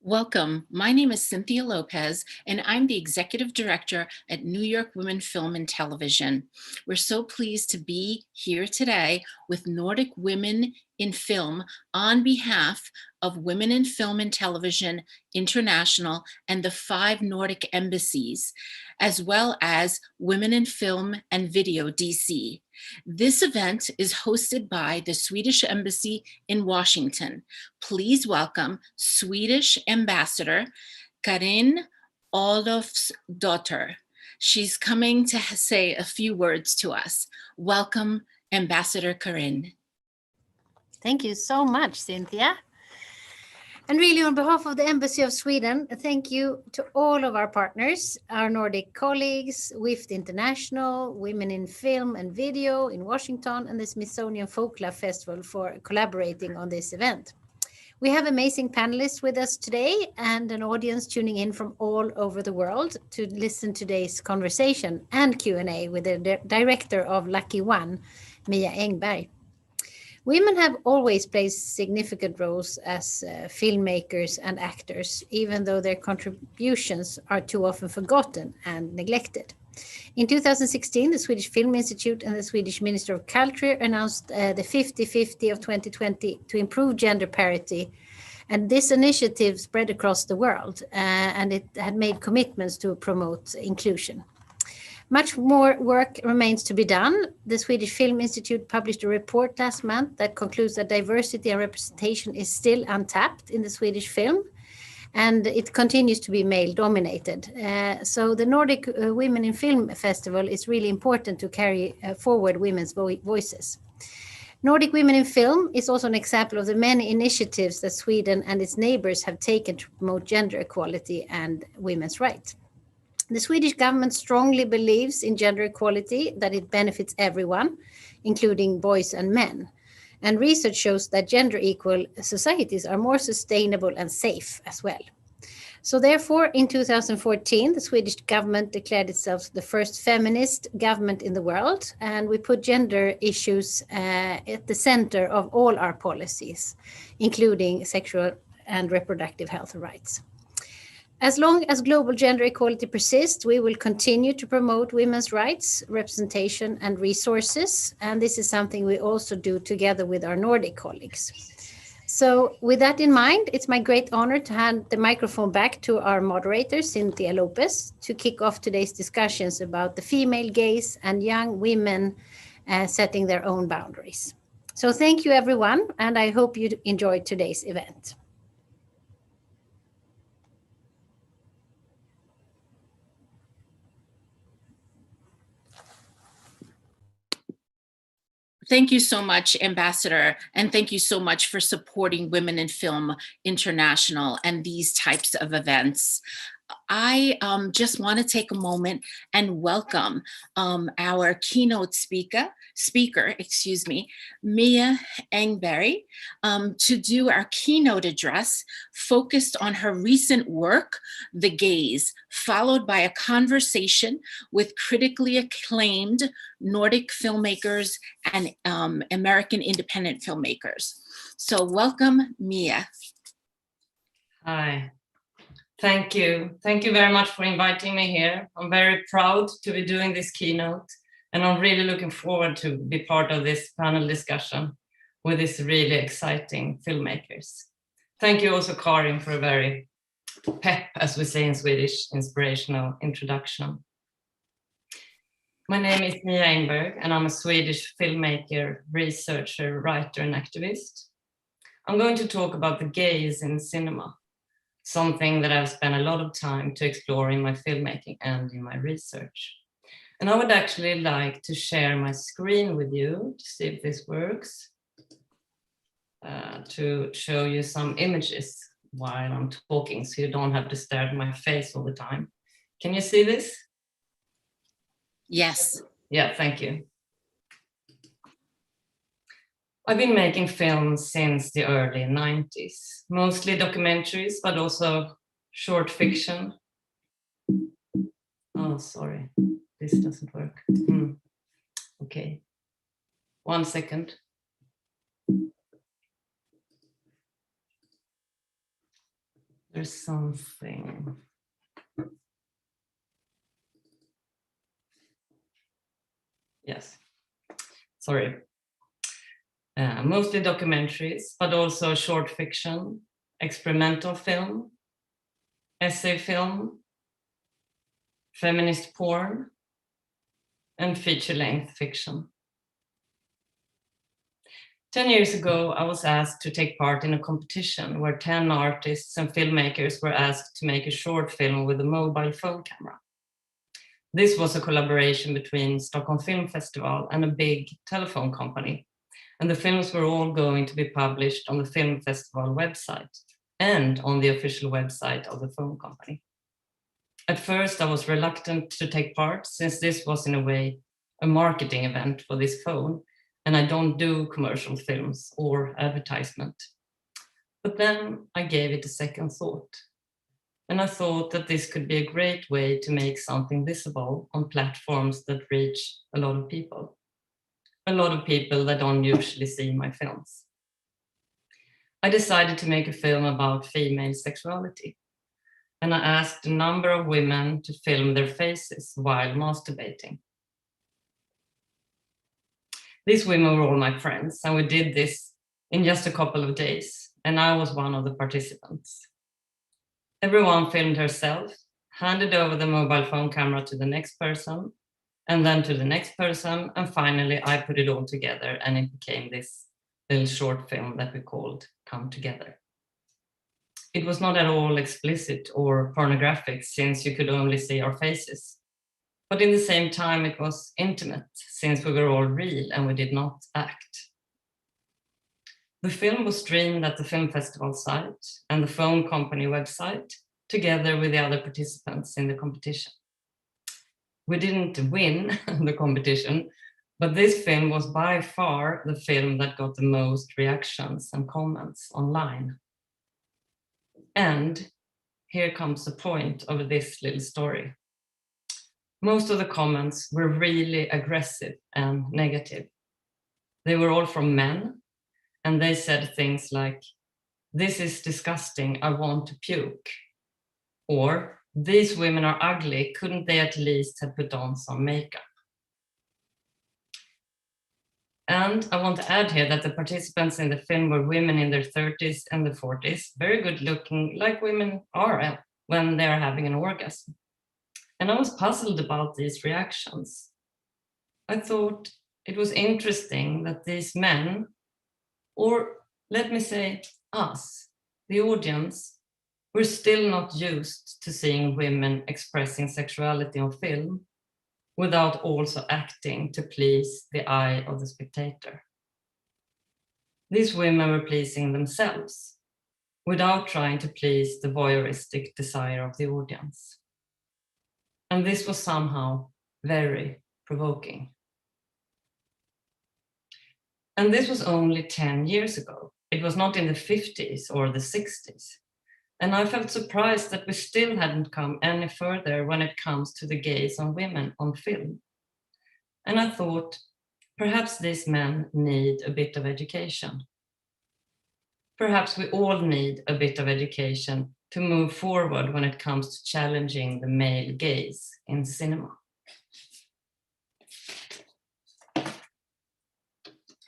Welcome. My name is Cynthia Lopez, and I'm the Executive Director at Nordic Women Film and Television. We're so pleased to be here today with Nordic Women in Film on behalf of Women in Film and Television International and the 5 Nordic Embassies, as well as Women in Film and Video DC. This event is hosted by the Swedish Embassy in Washington. Please welcome Swedish Ambassador Karin Olofsdotter. She's coming to say a few words to us. Welcome, Ambassador Karin. Thank you so much, Cynthia. And really, on behalf of the Embassy of Sweden, thank you to all of our partners, our Nordic colleagues, WIFT International, Women in Film and Video in Washington, and the Smithsonian Folklore Festival for collaborating on this event. We have amazing panelists with us today and an audience tuning in from all over the world to listen to today's conversation and Q&A with the director of Lucky One, Mia Engberg. Women have always played significant roles as filmmakers and actors, even though their contributions are too often forgotten and neglected. In 2016, the Swedish Film Institute and the Swedish Minister of Culture announced the 50-50 of 2020 to improve gender parity. And this initiative spread across the world, and it had made commitments to promote inclusion. Much more work remains to be done. The Swedish Film Institute published a report last month that concludes that diversity and representation is still untapped in the Swedish film, and it continues to be male-dominated. So the Nordic Women in Film Festival is really important to carry forward women's voices. Nordic Women in Film is also an example of the many initiatives that Sweden and its neighbors have taken to promote gender equality and women's rights. The Swedish government strongly believes in gender equality, that it benefits everyone, including boys and men. And research shows that gender equal societies are more sustainable and safe as well. So therefore, in 2014, the Swedish government declared itself the first feminist government in the world, and we put gender issues at the center of all our policies, including sexual and reproductive health rights. As long as global gender equality persists, we will continue to promote women's rights, representation, and resources. And this is something we also do together with our Nordic colleagues. So with that in mind, it's my great honor to hand the microphone back to our moderator, Cynthia Lopez, to kick off today's discussions about the female gaze and young women setting their own boundaries. So thank you, everyone, and I hope you enjoyed today's event. Thank you so much, Ambassador, and thank you so much for supporting Women in Film International and these types of events. I just want to take a moment and welcome our keynote speaker, Mia Engberg, to do our keynote address focused on her recent work, The Gaze, followed by a conversation with critically acclaimed Nordic filmmakers and American independent filmmakers. So welcome, Mia. Hi. Thank you. Thank you very much for inviting me here. I'm very proud to be doing this keynote, and I'm really looking forward to be part of this panel discussion with these really exciting filmmakers. Thank you also, Karin, for a very pep, as we say in Swedish, inspirational introduction. My name is Mia Engberg, and I'm a Swedish filmmaker, researcher, writer, and activist. I'm going to talk about the gaze in cinema, something that I've spent a lot of time to explore in my filmmaking and in my research. And I would actually like to share my screen with you to see if this works, to show you some images while I'm talking, so you don't have to stare at my face all the time. Can you see this? Yes. Yeah, thank you. I've been making films since the early 90s, mostly documentaries, but also short fiction. Oh, sorry, this doesn't work. Okay, 1 second. There's something. Yes, sorry. Mostly documentaries, but also short fiction, experimental film, essay film, feminist porn, and feature-length fiction. 10 years ago, I was asked to take part in a competition where 10 artists and filmmakers were asked to make a short film with a mobile phone camera. This was a collaboration between Stockholm Film Festival and a big telephone company, and the films were all going to be published on the film festival website and on the official website of the phone company. At first, I was reluctant to take part since this was in a way a marketing event for this phone, and I don't do commercial films or advertisement. But then I gave it a second thought. And I thought that this could be a great way to make something visible on platforms that reach a lot of people that don't usually see my films. I decided to make a film about female sexuality. And I asked a number of women to film their faces while masturbating. These women were all my friends, and we did this in just a couple of days, and I was one of the participants. Everyone filmed herself, handed over the mobile phone camera to the next person, and then to the next person, and finally I put it all together, and it became this little short film that we called Come Together. It was not at all explicit or pornographic, since you could only see our faces. But in the same time, it was intimate, since we were all real and we did not act. The film was streamed at the film festival site and the phone company website, together with the other participants in the competition. We didn't win the competition, but this film was by far the film that got the most reactions and comments online. And here comes the point of this little story. Most of the comments were really aggressive and negative. They were all from men, and they said things like, "This is disgusting, I want to puke." Or, "These women are ugly, couldn't they at least have put on some makeup?" And I want to add here that the participants in the film were women in their 30s and the 40s, very good looking, like women are when they're having an orgasm. And I was puzzled about these reactions. I thought it was interesting that these men, or let me say us, the audience, were still not used to seeing women expressing sexuality on film without also acting to please the eye of the spectator. These women were pleasing themselves without trying to please the voyeuristic desire of the audience. And this was somehow very provoking. And this was only 10 years ago. It was not in the 50s or the 60s. And I felt surprised that we still hadn't come any further when it comes to the gaze on women on film. And I thought, perhaps these men need a bit of education. Perhaps we all need a bit of education to move forward when it comes to challenging the male gaze in cinema.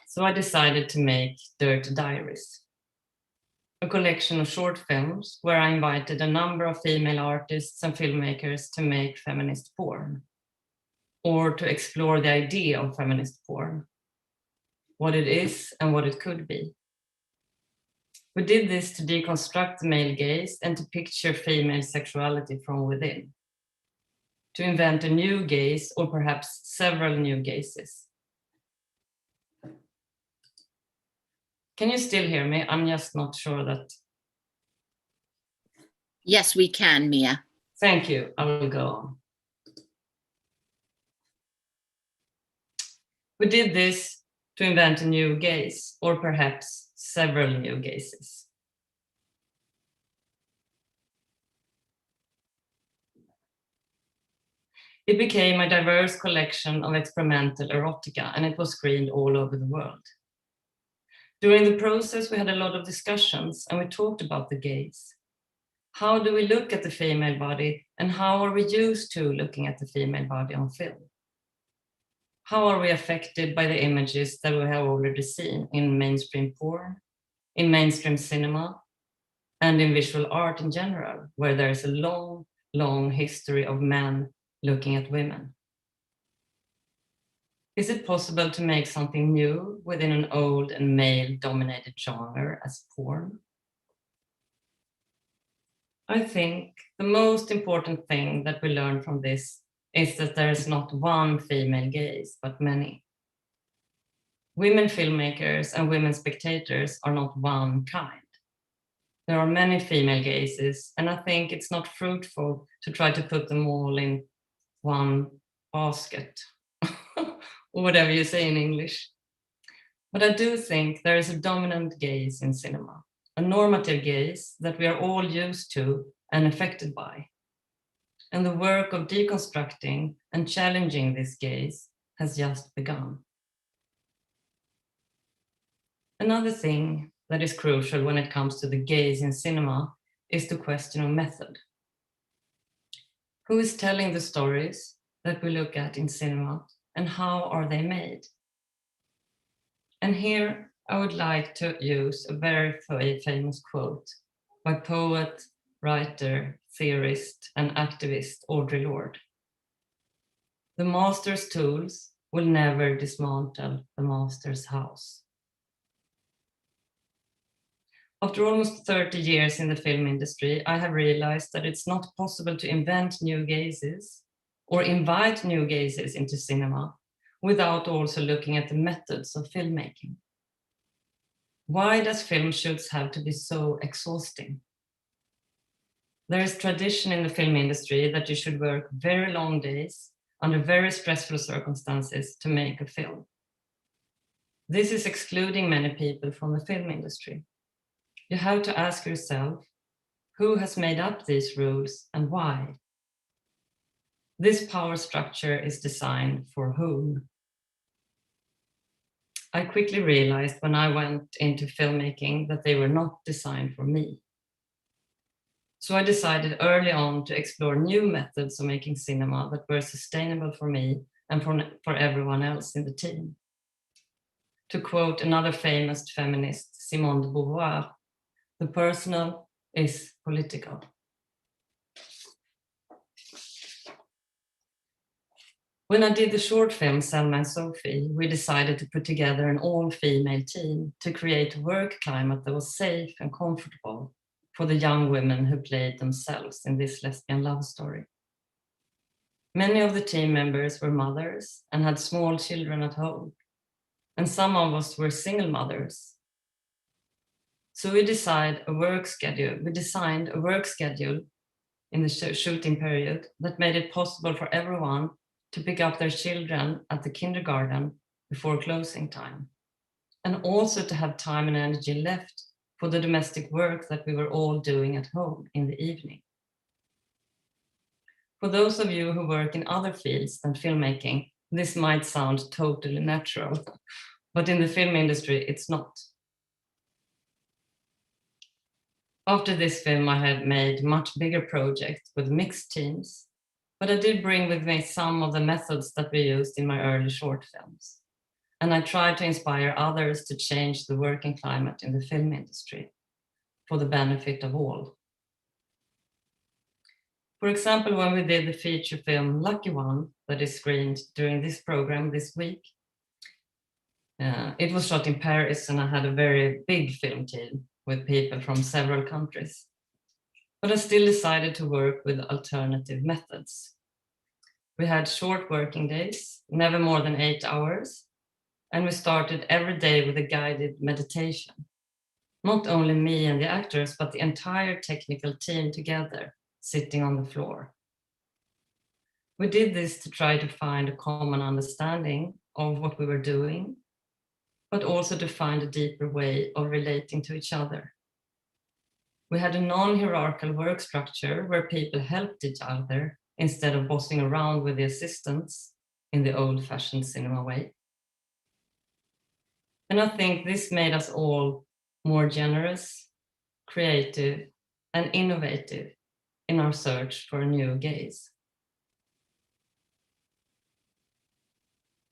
So I decided to make Dirty Diaries, a collection of short films where I invited a number of female artists and filmmakers to make feminist porn, or to explore the idea of feminist porn, what it is and what it could be. We did this to deconstruct the male gaze and to picture female sexuality from within, to invent a new gaze or perhaps several new gazes. Can you still hear me? I'm just not sure that. Yes, we can, Mia. Thank you. I will go on. We did this to invent a new gaze, or perhaps several new gazes. It became a diverse collection of experimental erotica, and it was screened all over the world. During the process, we had a lot of discussions, and we talked about the gaze. How do we look at the female body, and how are we used to looking at the female body on film? How are we affected by the images that we have already seen in mainstream porn, in mainstream cinema, and in visual art in general, where there is a long, long history of men looking at women? Is it possible to make something new within an old and male-dominated genre as porn? I think the most important thing that we learn from this is that there is not one female gaze, but many. Women filmmakers and women spectators are not one kind. There are many female gazes, and I think it's not fruitful to try to put them all in one basket, or whatever you say in English. But I do think there is a dominant gaze in cinema, a normative gaze that we are all used to and affected by. And the work of deconstructing and challenging this gaze has just begun. Another thing that is crucial when it comes to the gaze in cinema is the question of method. Who is telling the stories that we look at in cinema, and how are they made? And here I would like to use a very famous quote by poet, writer, theorist, and activist Audre Lorde. "The master's tools will never dismantle the master's house." After almost 30 years in the film industry, I have realized that it's not possible to invent new gazes or invite new gazes into cinema without also looking at the methods of filmmaking. Why does film shoots have to be so exhausting? There is tradition in the film industry that you should work very long days under very stressful circumstances to make a film. This is excluding many people from the film industry. You have to ask yourself, who has made up these rules and why? This power structure is designed for whom? I quickly realized when I went into filmmaking that they were not designed for me. So I decided early on to explore new methods of making cinema that were sustainable for me and for everyone else in the team. To quote another famous feminist, Simone de Beauvoir, "The personal is political." When I did the short film Selma and Sophie, we decided to put together an all-female team to create a work climate that was safe and comfortable for the young women who played themselves in this lesbian love story. Many of the team members were mothers and had small children at home, and some of us were single mothers. So we designed a work schedule in the shooting period that made it possible for everyone to pick up their children at the kindergarten before closing time, and also to have time and energy left for the domestic work that we were all doing at home in the evening. For those of you who work in other fields than filmmaking, this might sound totally natural, but in the film industry, it's not. After this film, I had made much bigger projects with mixed teams, but I did bring with me some of the methods that we used in my early short films. And I tried to inspire others to change the working climate in the film industry for the benefit of all. For example, when we did the feature film Lucky One that is screened during this program this week, it was shot in Paris, and I had a very big film team with people from several countries. But I still decided to work with alternative methods. We had short working days, never more than 8 hours, and we started every day with a guided meditation. Not only me and the actors, but the entire technical team together, sitting on the floor. We did this to try to find a common understanding of what we were doing, but also to find a deeper way of relating to each other. We had a non-hierarchical work structure where people helped each other instead of bossing around with the assistants in the old-fashioned cinema way. And I think this made us all more generous, creative, and innovative in our search for a new gaze.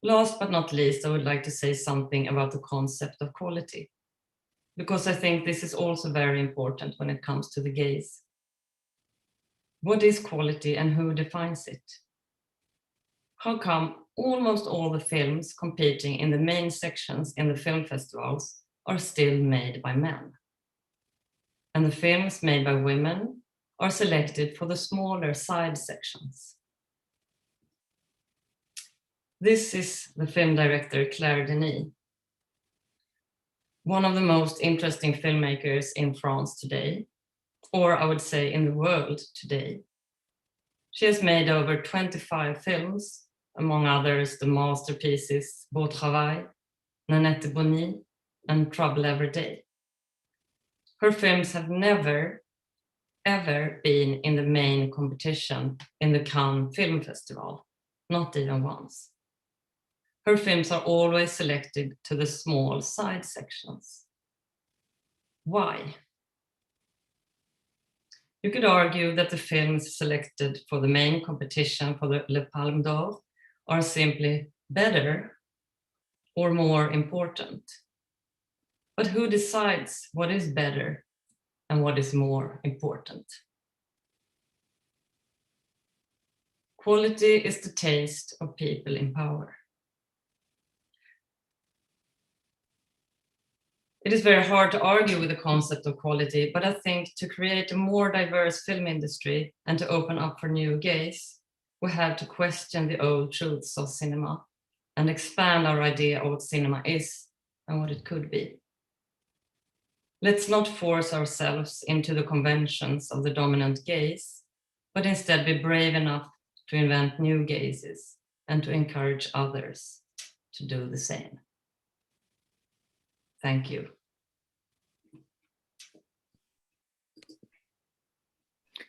Last but not least, I would like to say something about the concept of quality, because I think this is also very important when it comes to the gaze. What is quality and who defines it? How come almost all the films competing in the main sections in the film festivals are still made by men? And the films made by women are selected for the smaller side sections. This is the film director Claire Denis, one of the most interesting filmmakers in France today, or I would say in the world today. She has made over 25 films, among others the masterpieces Beau Travail, Nanette Bonny, and Trouble Every Day. Her films have never, ever been in the main competition in the Cannes Film Festival, not even once. Her films are always selected to the small side sections. Why? You could argue that the films selected for the main competition for the Le Palme d'Or are simply better or more important. But who decides what is better and what is more important? Quality is the taste of people in power. It is very hard to argue with the concept of quality, but I think to create a more diverse film industry and to open up for new gaze, we have to question the old truths of cinema and expand our idea of what cinema is and what it could be. Let's not force ourselves into the conventions of the dominant gaze, but instead be brave enough to invent new gazes and to encourage others to do the same. Thank you.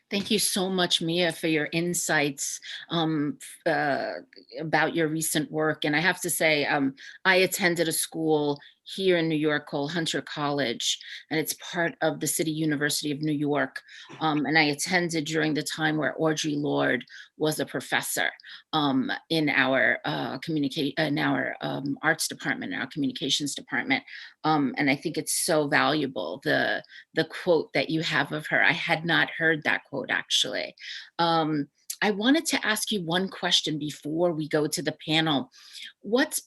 Thank you so much, Mia, for your insights about your recent work. And I have to say, I attended a school here in New York called Hunter College, and it's part of the City University of New York. And I attended during the time where Audre Lorde was a professor in our arts department, our communications department. And I think it's so valuable, the quote that you have of her. I had not heard that quote, actually. I wanted to ask you one question before we go to the panel.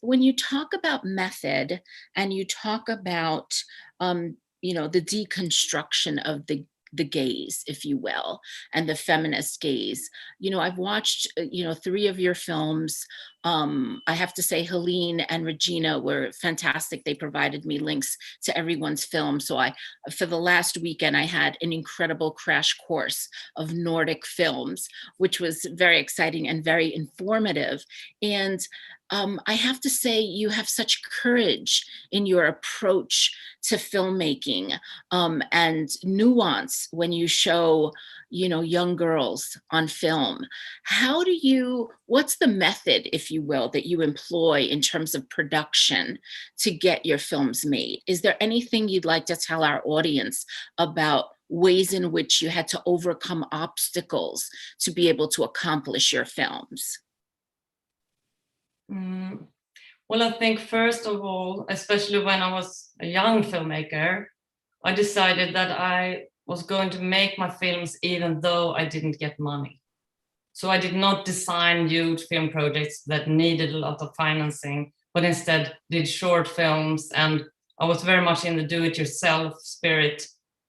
When you talk about method and you talk about, the deconstruction of the gaze, if you will, and the feminist gaze. I've watched, 3 of your films. I have to say Helene and Regina were fantastic. They provided me links to everyone's film. So for the last weekend, I had an incredible crash course of Nordic films, which was very exciting and very informative. And I have to say, you have such courage in your approach to filmmaking and nuance when you show, young girls on film. What's the method, if you will, that you employ in terms of production to get your films made? Is there anything you'd like to tell our audience about ways in which you had to overcome obstacles to be able to accomplish your films? Well, I think first of all, especially when I was a young filmmaker, I decided that I was going to make my films even though I didn't get money. So I did not design huge film projects that needed a lot of financing, but instead did short films. And I was very much in the do-it-yourself spirit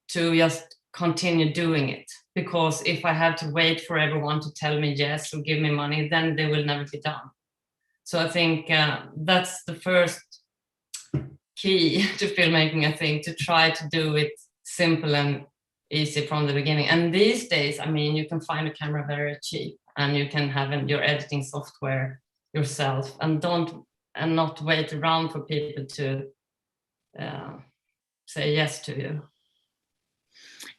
to just continue doing it. Because if I have to wait for everyone to tell me yes or give me money, then they will never be done. So I think that's the first key to filmmaking, I think, to try to do it simple and easy from the beginning. And these days, you can find a camera very cheap and you can have your editing software yourself and not wait around for people to say yes to you.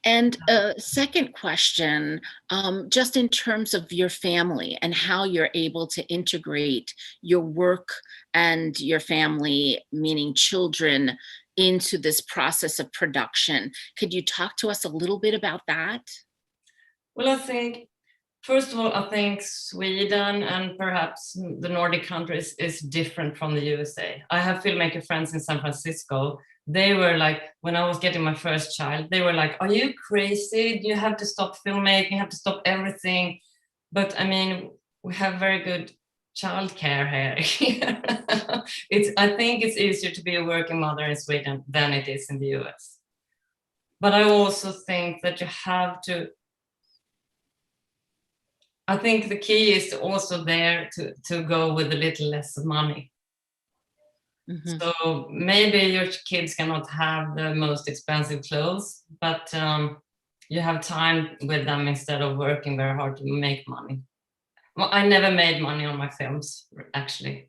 And second question, just in terms of your family and how you're able to integrate your work and your family, meaning children, into this process of production. Could you talk to us a little bit about that? Well, I think, first of all, I think Sweden and perhaps the Nordic countries is different from the USA. I have filmmaker friends in San Francisco. They were like, when I was getting my first child, they were like, are you crazy? You have to stop filmmaking, you have to stop everything. But I mean, we have very good childcare here. I think it's easier to be a working mother in Sweden than it is in the US. But I also think that you have to, I think the key is also there to go with a little less money. Mm-hmm. So maybe your kids cannot have the most expensive clothes, but you have time with them instead of working very hard to make money. Well, I never made money on my films, actually,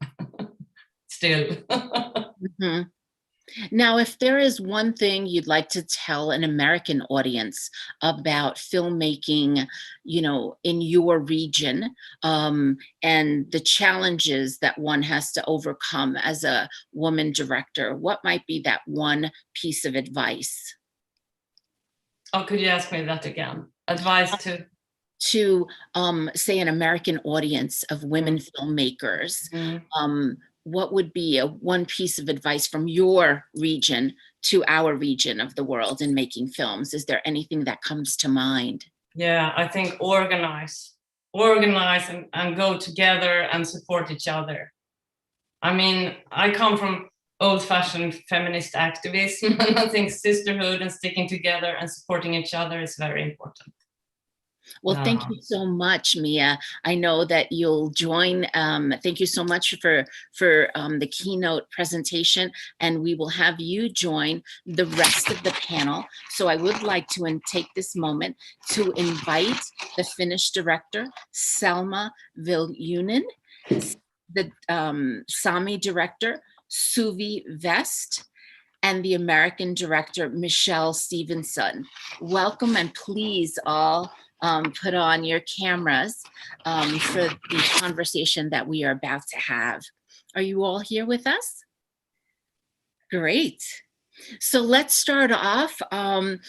still. Mm-hmm. Now, if there is one thing you'd like to tell an American audience about filmmaking, you know, in your region, and the challenges that one has to overcome as a woman director, what might be that one piece of advice? Oh, could you ask me that again? Advice to? To say an American audience of women filmmakers, what would be one piece of advice from your region to our region of the world in making films? Is there anything that comes to mind? Yeah, I think organize and go together and support each other. I mean, I come from old-fashioned feminist activism, and I think sisterhood and sticking together and supporting each other is very important. Well, thank you so much, Mia. I know that you'll join. Thank you so much for the keynote presentation, and we will have you join the rest of the panel. So I would like to take this moment to invite the Finnish director, Selma Vilhunen, the Sapmí director, Suvi Vest, and the American director, Michele Stephenson. Welcome, and please all put on your cameras for the conversation that we are about to have. Are you all here with us? Great. So let's start off. I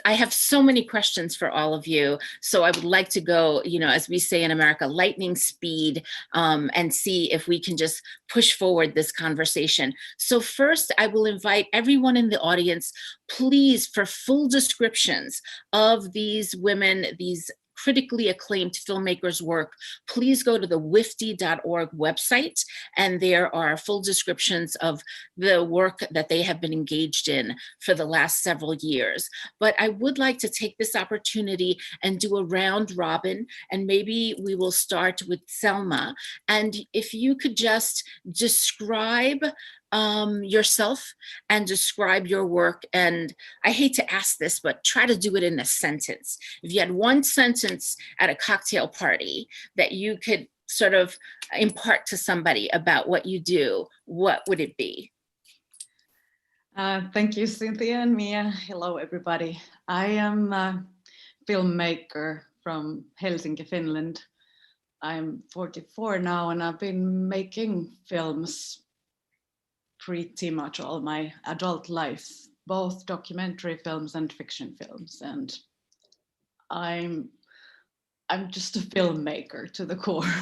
have so many questions for all of you. So I would like to go, you know, as we say in America, lightning speed, and see if we can just push forward this conversation. So first, I will invite everyone in the audience, please, for full descriptions of these women, these critically acclaimed filmmakers' work, please go to the WIFT.org website, and there are full descriptions of the work that they have been engaged in for the last several years. But I would like to take this opportunity and do a round robin, and maybe we will start with Selma. And if you could just describe yourself and describe your work. And I hate to ask this, but try to do it in a sentence. If you had one sentence at a cocktail party that you could sort of impart to somebody about what you do, what would it be? Thank you, Cynthia and Mia. Hello, everybody. I am a filmmaker from Helsinki, Finland. I'm 44 now, and I've been making films pretty much all my adult life, both documentary films and fiction films. And I'm just a filmmaker to the core.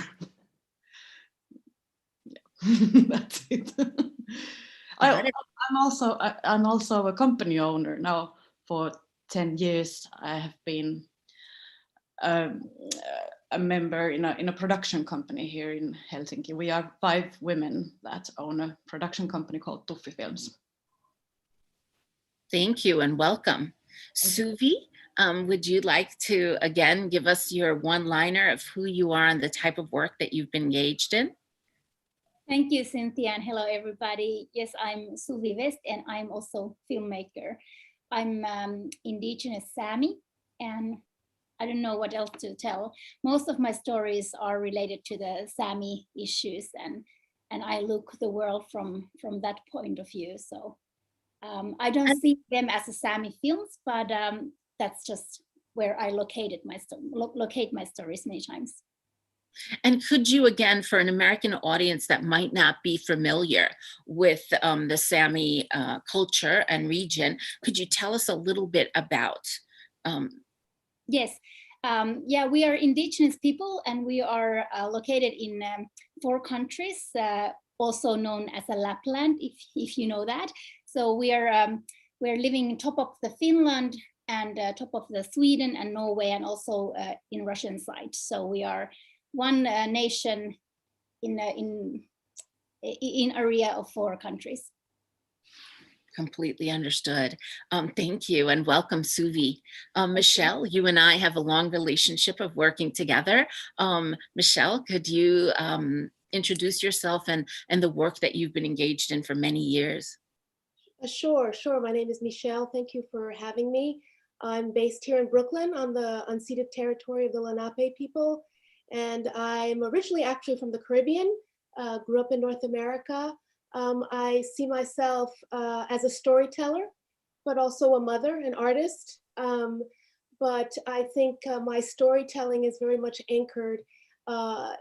Yeah. That's it. I'm also a company owner now. For 10 years, I have been a member in a production company here in Helsinki. We are 5 women that own a production company called Tuffi Films. Thank you and welcome. Suvi, would you like to again give us your one-liner of who you are and the type of work that you've been engaged in? Thank you, Cynthia, and hello, everybody. Yes, I'm Suvi Vest, and I'm also filmmaker. I'm indigenous Sapmí, and I don't know what else to tell. Most of my stories are related to the Sapmí issues, and I look the world from that point of view. So I don't see them as a Sapmí films, but that's just where I locate my stories many times. And could you, again, for an American audience that might not be familiar with the Sapmí culture and region, could you tell us a little bit about? Yes. Yeah, we are indigenous people, and we are located in 4 countries, also known as a Lapland, if you know that. So we're living top of the Finland and top of the Sweden and Norway, and also in Russian side. So we are one nation in area of 4 countries. Completely understood. Thank you, and welcome, Suvi. Michele, you and I have a long relationship of working together. Michele, could you introduce yourself and the work that you've been engaged in for many years? Sure. My name is Michele. Thank you for having me. I'm based here in Brooklyn on the unceded territory of the Lenape people. And I'm originally actually from the Caribbean, grew up in North America. I see myself as a storyteller, but also a mother, an artist. But I think my storytelling is very much anchored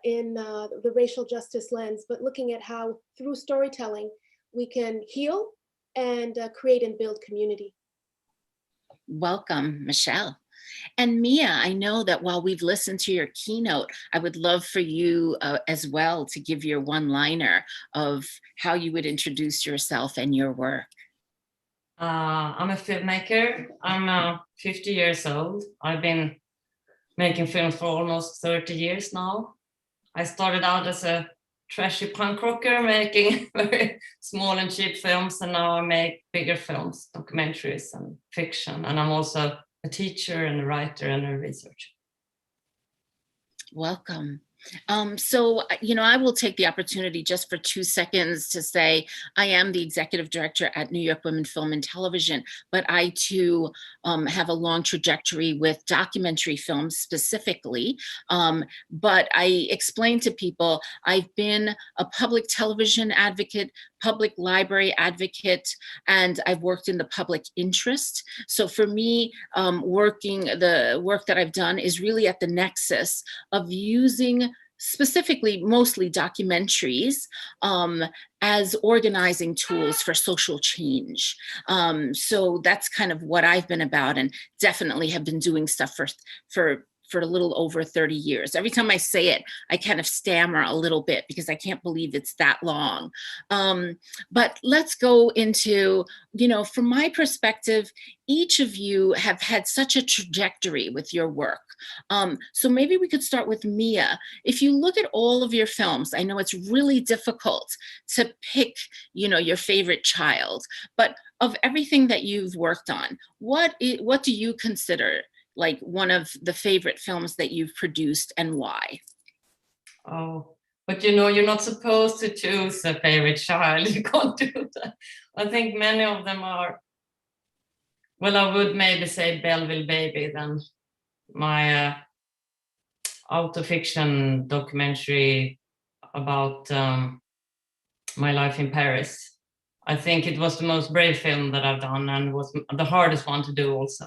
in the racial justice lens, but looking at how through storytelling we can heal and create and build community. Welcome, Michele. And Mia, I know that while we've listened to your keynote, I would love for you as well to give your one-liner of how you would introduce yourself and your work. I'm a filmmaker. I'm 50 years old. I've been making films for almost 30 years now. I started out as a trashy punk rocker making very small and cheap films, and now I make bigger films, documentaries and fiction. And I'm also a teacher and a writer and a researcher. Welcome. So, I will take the opportunity just for 2 seconds to say I am the executive director at New York Women Film and Television, but I too have a long trajectory with documentary films specifically. But I explain to people I've been a public television advocate, public library advocate, and I've worked in the public interest. So for me, the work that I've done is really at the nexus of using specifically mostly documentaries as organizing tools for social change. So that's kind of what I've been about, and definitely have been doing stuff for a little over 30 years. Every time I say it, I kind of stammer a little bit because I can't believe it's that long. But let's go into, from my perspective, each of you have had such a trajectory with your work. So maybe we could start with Mia. If you look at all of your films, I know it's really difficult to pick, your favorite child, but of everything that you've worked on, what do you consider like one of the favorite films that you've produced, and why? Oh, but you're not supposed to choose a favorite child. You can't do that. I think many of them are, well, I would maybe say Belleville Baby, then my autofiction documentary about my life in Paris. I think it was the most brave film that I've done, and was the hardest one to do also.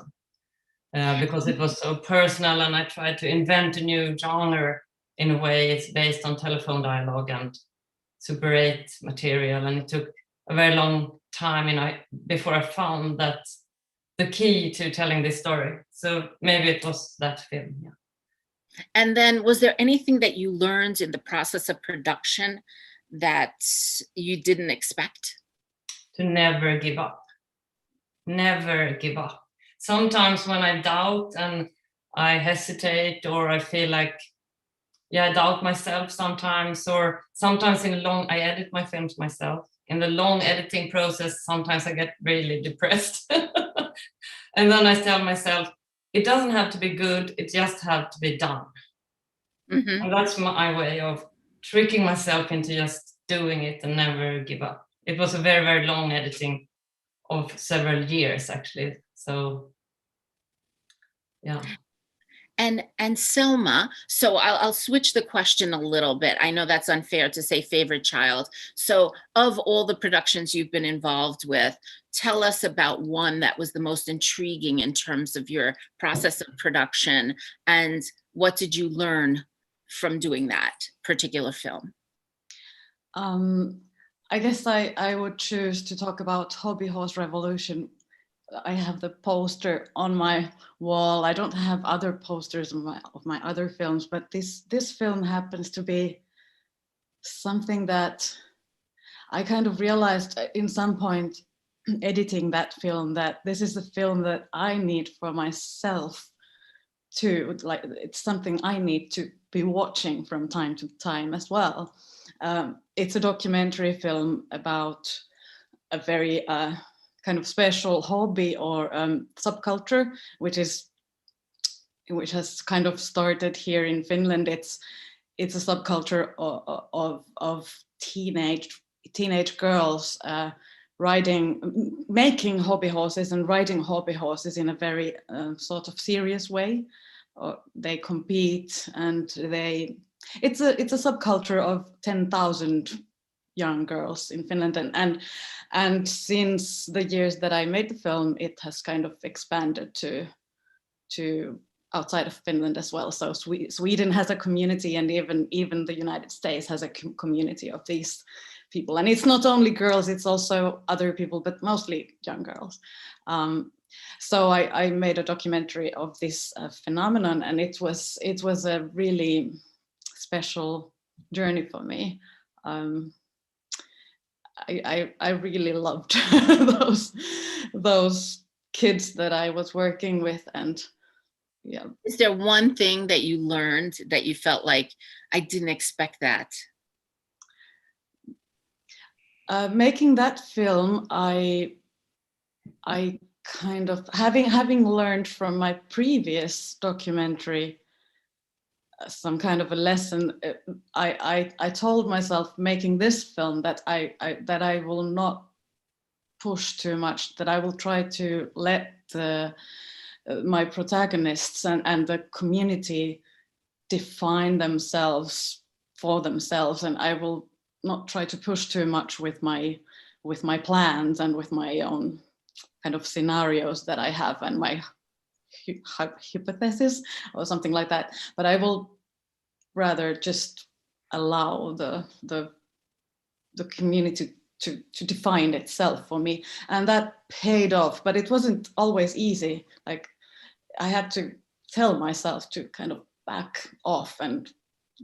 Because it was so personal, and I tried to invent a new genre in a way. It's based on telephone dialogue and Super 8 material, and it took a very long time before I found that the key to telling this story. So maybe it was that film, yeah. And then was there anything that you learned in the process of production that you didn't expect? To never give up. Never give up. Sometimes when I doubt and I hesitate, or I feel like, I doubt myself sometimes, or sometimes I edit my films myself. In the long editing process, sometimes I get really depressed. And then I tell myself, it doesn't have to be good, it just has to be done. Mm-hmm. And that's my way of tricking myself into just doing it and never give up. It was a very, very long editing of several years, actually. So, yeah. And Selma, so I'll switch the question a little bit. I know that's unfair to say favorite child. So of all the productions you've been involved with, tell us about one that was the most intriguing in terms of your process of production, and what did you learn from doing that particular film? I guess I would choose to talk about Hobby Horse Revolution. I have the poster on my wall. I don't have other posters of my other films, but this film happens to be something that I kind of realized in some point editing that film, that this is a film that I need for myself to, like, it's something I need to be watching from time to time as well. It's a documentary film about a very kind of special hobby or subculture, which has kind of started here in Finland. It's a subculture of teenage girls making hobby horses and riding hobby horses in a very sort of serious way. They compete, and it's a subculture of 10,000 young girls in Finland, and since the years that I made the film, it has kind of expanded to outside of Finland as well. So Sweden has a community, and even the United States has a community of these people. And it's not only girls, it's also other people, but mostly young girls. So I made a documentary of this phenomenon, and it was a really special journey for me. I really loved those kids that I was working with, and yeah. Is there one thing that you learned that you felt like, I didn't expect that? Making that film, I kind of, having learned from my previous documentary some kind of a lesson, I told myself, making this film, that I will not push too much, that I will try to let my protagonists and the community define themselves for themselves, and I will not try to push too much with my plans and with my own kind of scenarios that I have and my hypothesis or something like that. But I will rather just allow the community to define itself for me, and that paid off. But it wasn't always easy. Like, I had to tell myself to kind of back off and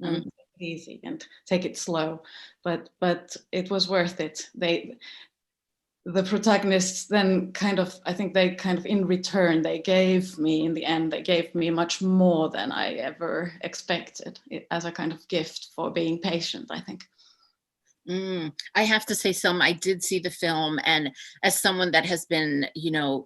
take it easy and take it slow, but it was worth it. The protagonists then kind of, I think they kind of, in return, they gave me, in the end, they gave me much more than I ever expected, as a kind of gift for being patient, I think. I have to say, Selma, I did see the film, and as someone that has been,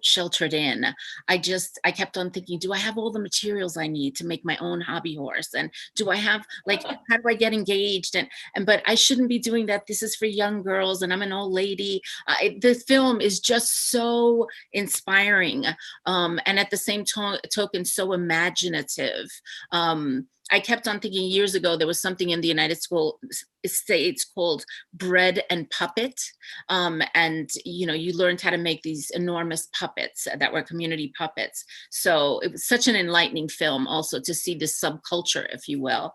sheltered in, I kept on thinking, do I have all the materials I need to make my own hobby horse? And do I have, like, how do I get engaged? But I shouldn't be doing that. This is for young girls, and I'm an old lady. The film is just so inspiring, and at the same token, so imaginative. I kept on thinking, years ago, there was something in the United States called bread and puppet. And, you learned how to make these enormous puppets that were community puppets. So it was such an enlightening film also to see this subculture, if you will.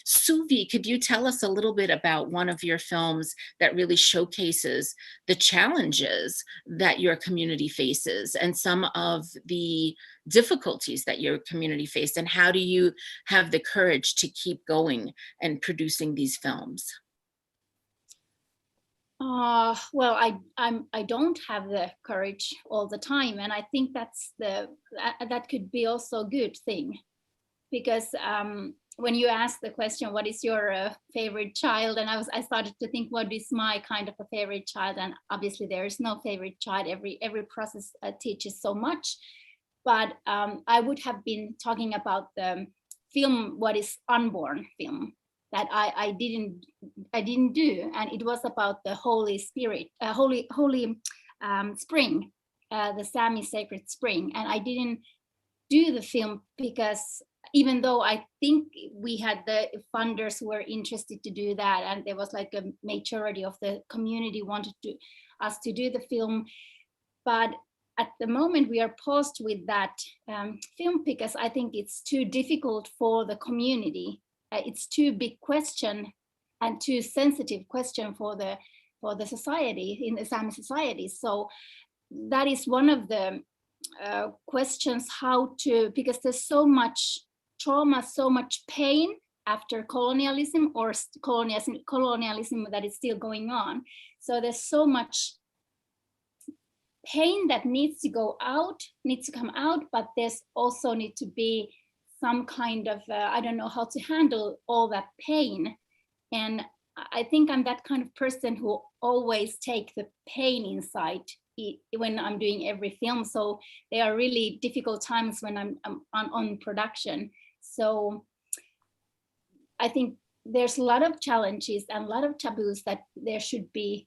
Suvi, could you tell us a little bit about one of your films that really showcases the challenges that your community faces and some of the difficulties that your community faced, and how do you have the courage to keep going and producing these films? Well, I don't have the courage all the time, and I think that could be also a good thing, because when you ask the question, what is your favorite child, and I started to think, what is my kind of a favorite child? And obviously there is no favorite child. Every process teaches so much. But I would have been talking about the film, what is unborn film, that I didn't do, and it was about the Holy Spirit, holy spring, the Sapmí sacred spring, and I didn't do the film because, even though I think we had the funders who were interested to do that, and there was like a majority of the community wanted us to do the film, but at the moment we are paused with that film because I think it's too difficult for the community it's too big question and too sensitive question for the society, in the Sami society. So that is one of the questions, how to, because there's so much trauma, so much pain after colonialism, or colonialism that is still going on. So there's so much pain that needs to come out, but there's also need to be some kind of, I don't know how to handle all that pain. And I think I'm that kind of person who always take the pain inside when I'm doing every film. So there are really difficult times when I'm on production. So I think there's a lot of challenges and a lot of taboos that I should be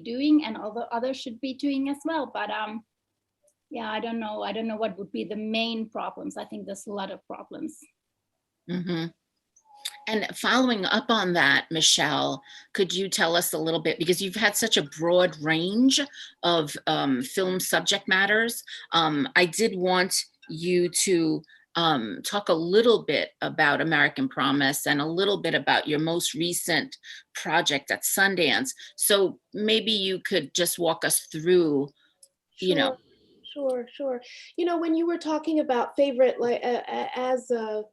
doing, and others should be doing as well. But yeah, I don't know what would be the main problems. I think there's a lot of problems. Mm-hmm. And following up on that, Michele, could you tell us a little bit, because you've had such a broad range of film subject matters. I did want you to talk a little bit about American Promise and a little bit about your most recent project at Sundance. So maybe you could just walk us through, you know. Sure. You know, when you were talking about favorite, like as the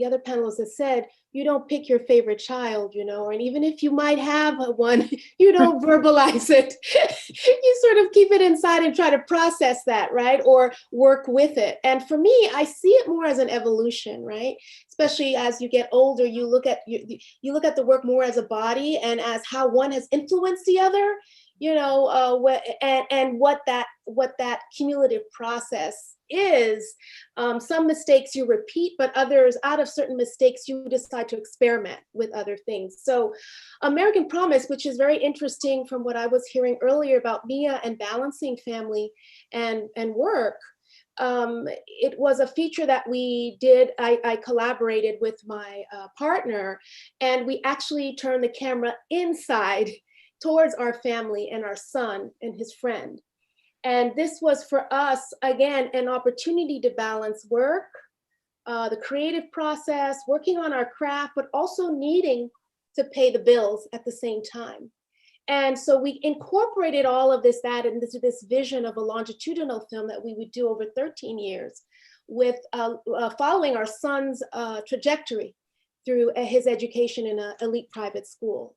other panelists have said, you don't pick your favorite child, you know, and even if you might have one, you don't verbalize it. You sort of keep it inside and try to process that, right? Or work with it. And for me, I see it more as an evolution, right? Especially as you get older, you look at the work more as a body and as how one has influenced the other. You know, and what that cumulative process is. Some mistakes you repeat, but others, out of certain mistakes, you decide to experiment with other things. So American Promise, which is very interesting from what I was hearing earlier about Mia and balancing family and work, it was a feature that we did. I collaborated with my partner, and we actually turned the camera inside towards our family and our son and his friend. And this was for us, again, an opportunity to balance work, the creative process, working on our craft, but also needing to pay the bills at the same time. And so we incorporated all of that into this vision of a longitudinal film that we would do over 13 years with following our son's trajectory through his education in an elite private school.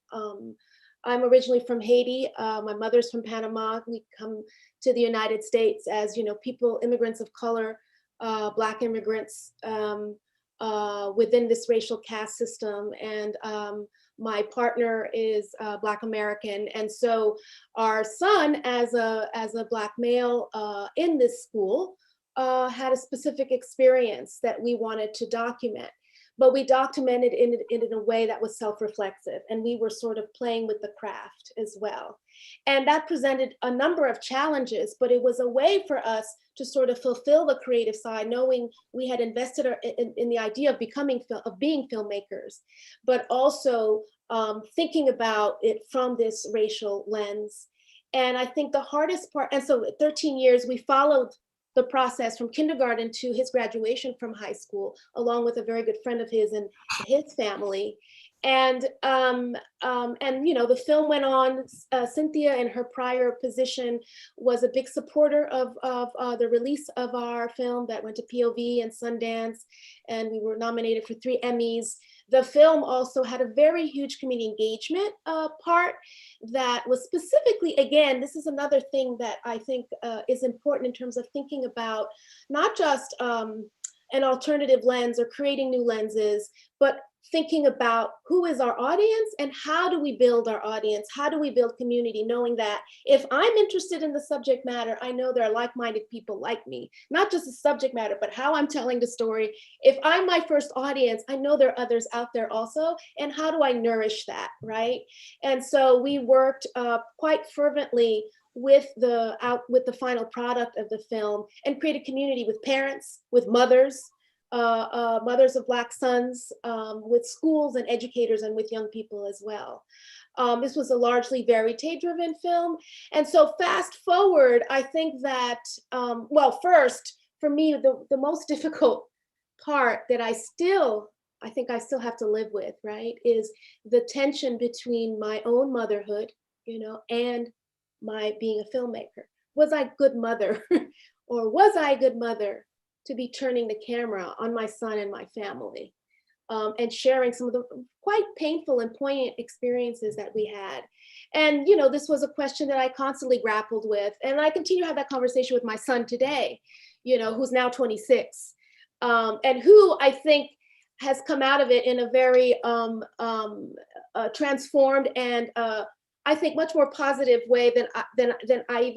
I'm originally from Haiti. My mother's from Panama. We come to the United States as, you know, immigrants of color, Black immigrants within this racial caste system. And my partner is Black American. And so our son, as a Black male in this school, had a specific experience that we wanted to document. But we documented it in a way that was self-reflexive, and we were sort of playing with the craft as well. And that presented a number of challenges, but it was a way for us to sort of fulfill the creative side, knowing we had invested in the idea of being filmmakers, but also thinking about it from this racial lens. And I think the hardest part, and so 13 years, we followed the process from kindergarten to his graduation from high school, along with a very good friend of his and his family. And you know, the film went on. Cynthia, in her prior position, was a big supporter of the release of our film that went to POV and Sundance, and we were nominated for 3 Emmys. The film also had a very huge community engagement part that was specifically, again, this is another thing that I think is important in terms of thinking about not just an alternative lens or creating new lenses, but thinking about who is our audience and how do we build our audience? How do we build community, knowing that if I'm interested in the subject matter, I know there are like-minded people like me, not just the subject matter, but how I'm telling the story. If I'm my first audience, I know there are others out there also, and how do I nourish that, right? And so we worked quite fervently with the final product of the film and created community with parents, with mothers, mothers of Black sons, with schools and educators, and with young people as well. This was a largely verite-driven film. And so fast forward, I think that, well, first, for me, the most difficult part that I still I think I still have to live with, right, is the tension between my own motherhood, and my being a filmmaker. Was I a good mother or was I a good mother to be turning the camera on my son and my family, and sharing some of the quite painful and poignant experiences that we had. And, this was a question that I constantly grappled with. And I continue to have that conversation with my son today, who's now 26, and who I think has come out of it in a very transformed and I think much more positive way than I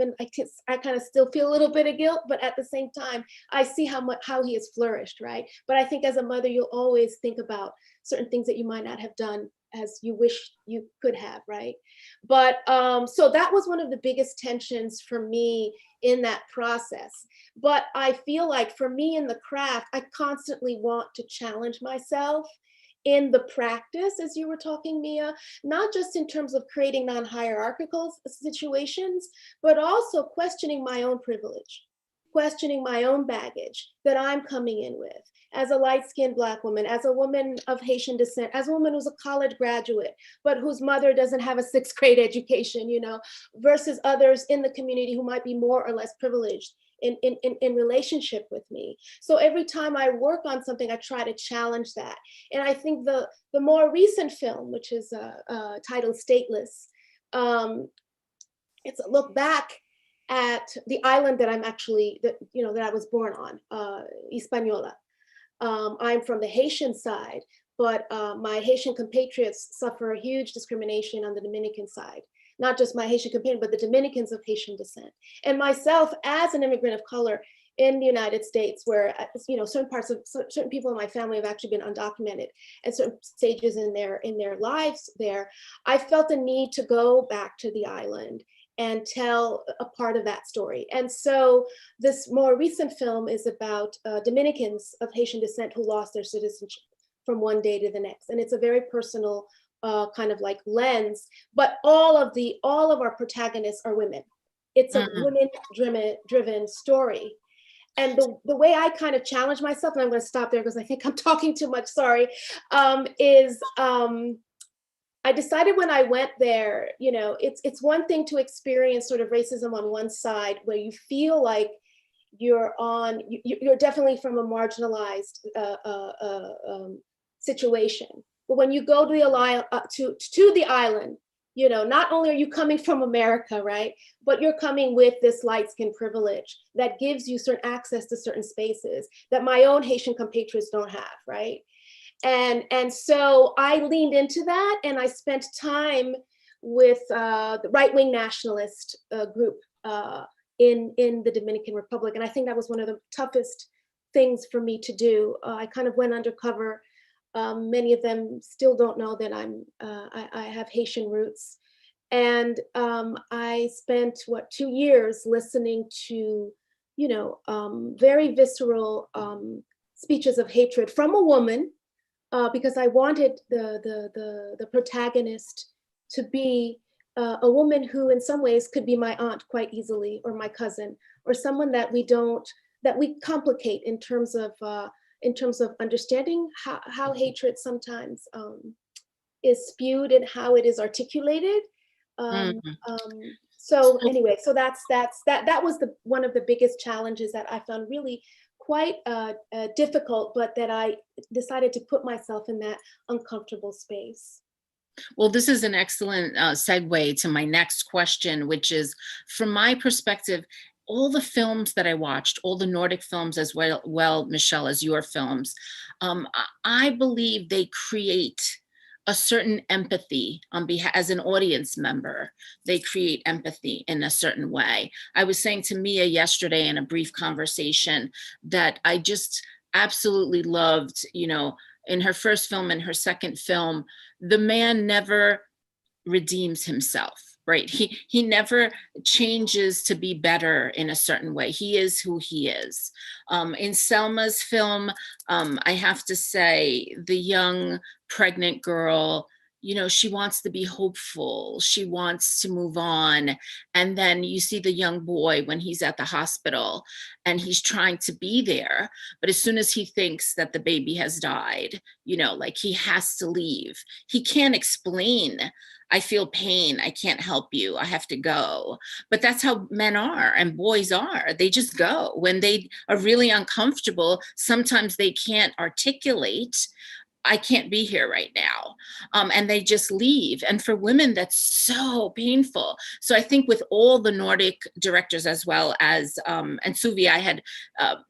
kind of still feel a little bit of guilt, but at the same time, I see how he has flourished, right? But I think as a mother, you'll always think about certain things that you might not have done as you wish you could have, right? But so that was one of the biggest tensions for me in that process. But I feel like for me in the craft, I constantly want to challenge myself in the practice, as you were talking, Mia, not just in terms of creating non-hierarchical situations, but also questioning my own privilege, questioning my own baggage that I'm coming in with as a light-skinned Black woman, as a woman of Haitian descent, as a woman who's a college graduate, but whose mother doesn't have a 6th grade education, versus others in the community who might be more or less privileged in relationship with me. So every time I work on something, I try to challenge that. And I think the more recent film, which is titled Stateless, it's a look back at the island that that I was born on, Hispaniola. I'm from the Haitian side, but my Haitian compatriots suffer a huge discrimination on the Dominican side. Not just my Haitian compatriot, but the Dominicans of Haitian descent. And myself as an immigrant of color in the United States, where certain people in my family have actually been undocumented at certain stages in their lives there, I felt the need to go back to the island and tell a part of that story. And so this more recent film is about Dominicans of Haitian descent who lost their citizenship from one day to the next. And it's a very personal kind of like lens, but all of our protagonists are women. It's a women-driven story. And the way I kind of challenge myself, and I'm going to stop there because I think I'm talking too much, sorry, is I decided when I went there, it's one thing to experience sort of racism on one side where you feel like you're definitely from a marginalized situation. But when you go to the island, not only are you coming from America, right? But you're coming with this light-skinned privilege that gives you certain access to certain spaces that my own Haitian compatriots don't have, right? And so I leaned into that, and I spent time with the right-wing nationalist group in the Dominican Republic. And I think that was one of the toughest things for me to do. I kind of went undercover. Many of them still don't know that I have Haitian roots. And I spent 2 years listening to, very visceral speeches of hatred from a woman, because I wanted the protagonist to be a woman who in some ways could be my aunt quite easily, or my cousin, or someone that we complicate in terms of understanding how hatred sometimes is spewed and how it is articulated. So anyway, so that was one of the biggest challenges that I found really quite difficult, but that I decided to put myself in that uncomfortable space. Well, this is an excellent segue to my next question, which is, from my perspective, all the films that I watched, all the Nordic films as well, Michele, as your films, I believe they create a certain empathy as an audience member. They create empathy in a certain way. I was saying to Mia yesterday in a brief conversation that I just absolutely loved, in her first film and her second film, the man never redeems himself. Right. He never changes to be better in a certain way. He is who he is. In Selma's film, I have to say, the young pregnant girl, you know, she wants to be hopeful. She wants to move on. And then you see the young boy when he's at the hospital and he's trying to be there. But as soon as he thinks that the baby has died, you know, like he has to leave. He can't explain, I feel pain, I can't help you, I have to go. But that's how men are and boys are. They just go. When they are really uncomfortable, sometimes they can't articulate, I can't be here right now. And they just leave. And for women, that's so painful. So I think with all the Nordic directors as well as, and Suvi, I had,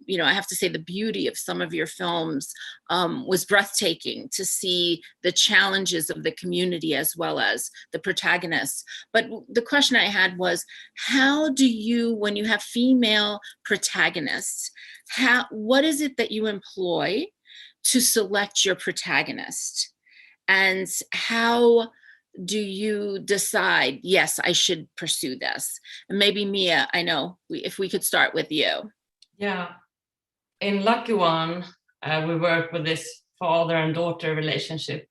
you know, I have to say the beauty of some of your films was breathtaking to see the challenges of the community as well as the protagonists. But the question I had was, how do you, when you have female protagonists, what is it that you employ to select your protagonist? And how do you decide, yes, I should pursue this? And maybe Mia, I know, if we could start with you. Yeah, in Lucky One, we work with this father and daughter relationship.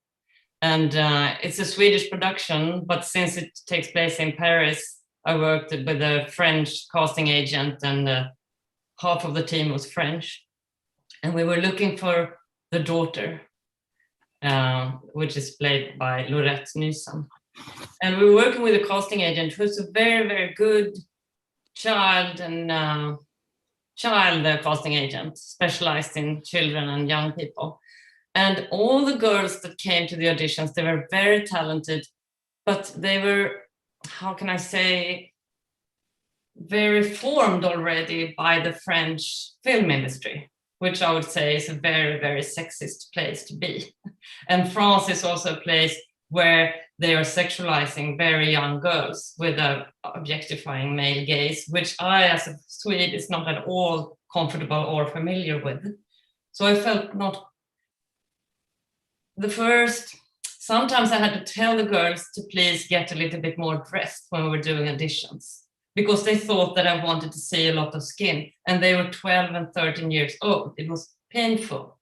And it's a Swedish production, but since it takes place in Paris, I worked with a French casting agent and half of the team was French. And we were looking for the daughter, which is played by Lorette Nysam. And we were working with a casting agent who's a very, very good child casting agent, specialized in children and young people. And all the girls that came to the auditions, they were very talented, but they were, how can I say, very formed already by the French film industry, which I would say is a very, very sexist place to be. And France is also a place where they are sexualizing very young girls with an objectifying male gaze, which I, as a Swede, is not at all comfortable or familiar with. So I felt not sometimes I had to tell the girls to please get a little bit more dressed when we were doing auditions, because they thought that I wanted to see a lot of skin, and they were 12 and 13 years old. It was painful.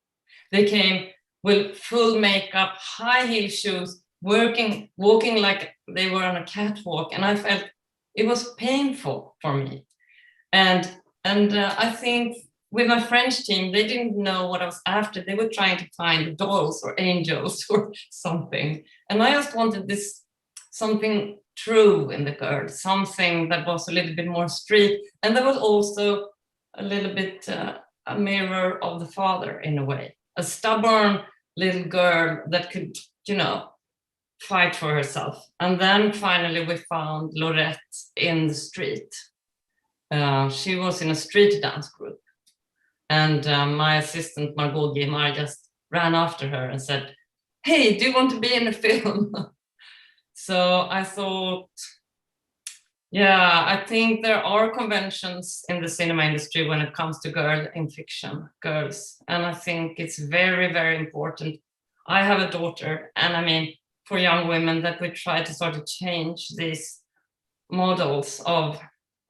They came with full makeup, high heel shoes, walking like they were on a catwalk, and I felt it was painful for me. And I think with my French team, they didn't know what I was after. They were trying to find dolls or angels or something, and I just wanted something true in the girl, something that was a little bit more street, and there was also a little bit a mirror of the father in a way, a stubborn little girl that could, you know, fight for herself. And then finally we found Lorette in the street. She was in a street dance group, and my assistant Margot Guimard just ran after her and said, "Hey, do you want to be in a film?" So I thought, yeah, I think there are conventions in the cinema industry when it comes to girl in fiction, girls. And I think it's very, very important. I have a daughter, and I mean, for young women, that we try to sort of change these models of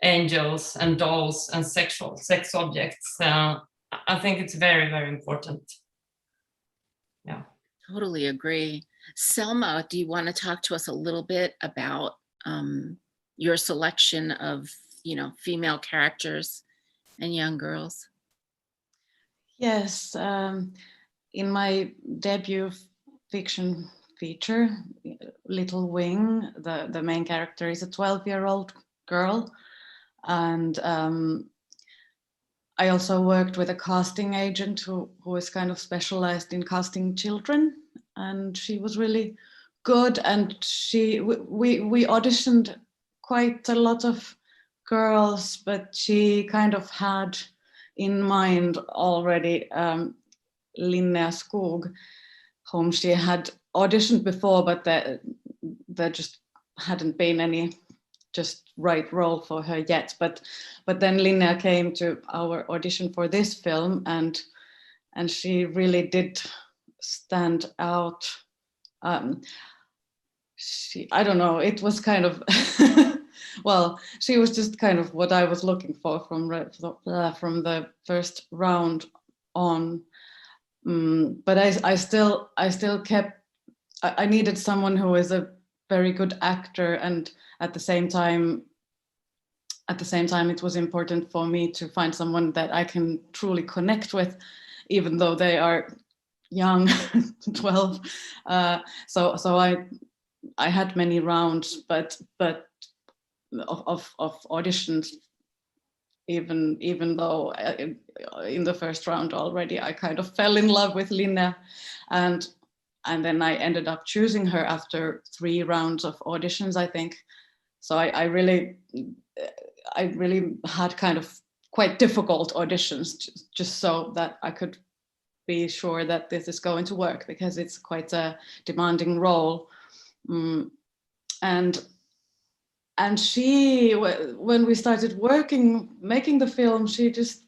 angels and dolls and sex objects. I think it's very, very important. Yeah. Totally agree. Selma, do you want to talk to us a little bit about your selection of, you know, female characters and young girls? Yes, in my debut fiction feature, Little Wing, the main character is a 12-year-old girl. And I also worked with a casting agent who is kind of specialized in casting children, and she was really good. And we auditioned quite a lot of girls, but she kind of had in mind already Linnea Skog, whom she had auditioned before, but there just hadn't been any just right role for her yet. But then Linnea came to our audition for this film, and she really did stand out. I don't know, it was kind of well, she was just kind of what I was looking for from the first round on. But I still kept I needed someone who is a very good actor, and at the same time it was important for me to find someone that I can truly connect with, even though they are young, 12. So I had many rounds, but of auditions, even though in the first round already I kind of fell in love with Linne, and then I ended up choosing her after 3 rounds of auditions, I think. So I really had kind of quite difficult auditions, just so that I could be sure that this is going to work, because it's quite a demanding role. And she, when we started making the film, she just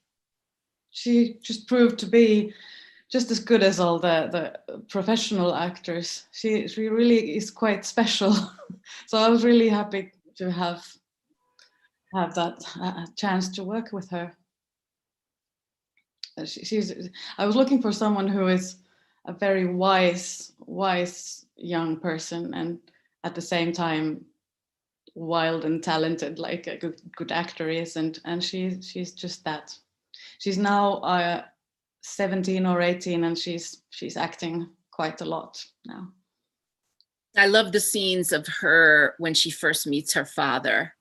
proved to be just as good as all the professional actors. She really is quite special. So I was really happy to have that chance to work with her. I was looking for someone who is a very wise young person, and at the same time wild and talented, like a good actor is, and she's just that. She's now 17 or 18, and she's acting quite a lot now. I love the scenes of her when she first meets her father.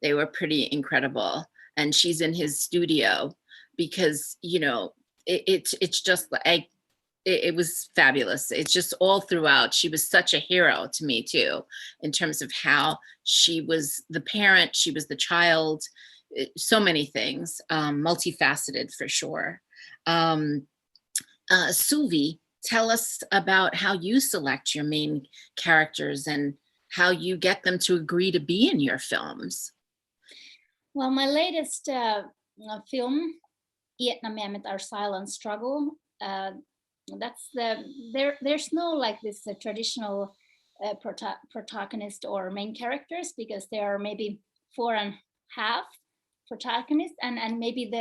They were pretty incredible, and she's in his studio, because it's just like it was fabulous. It's just all throughout. She was such a hero to me too, in terms of how she was the parent, she was the child, so many things, multifaceted for sure. Suvi, tell us about how you select your main characters and how you get them to agree to be in your films. Well, my latest film, Vietnam Our Silent Struggle, there's no like this traditional protagonist or main characters, because there are maybe 4.5 protagonists, and maybe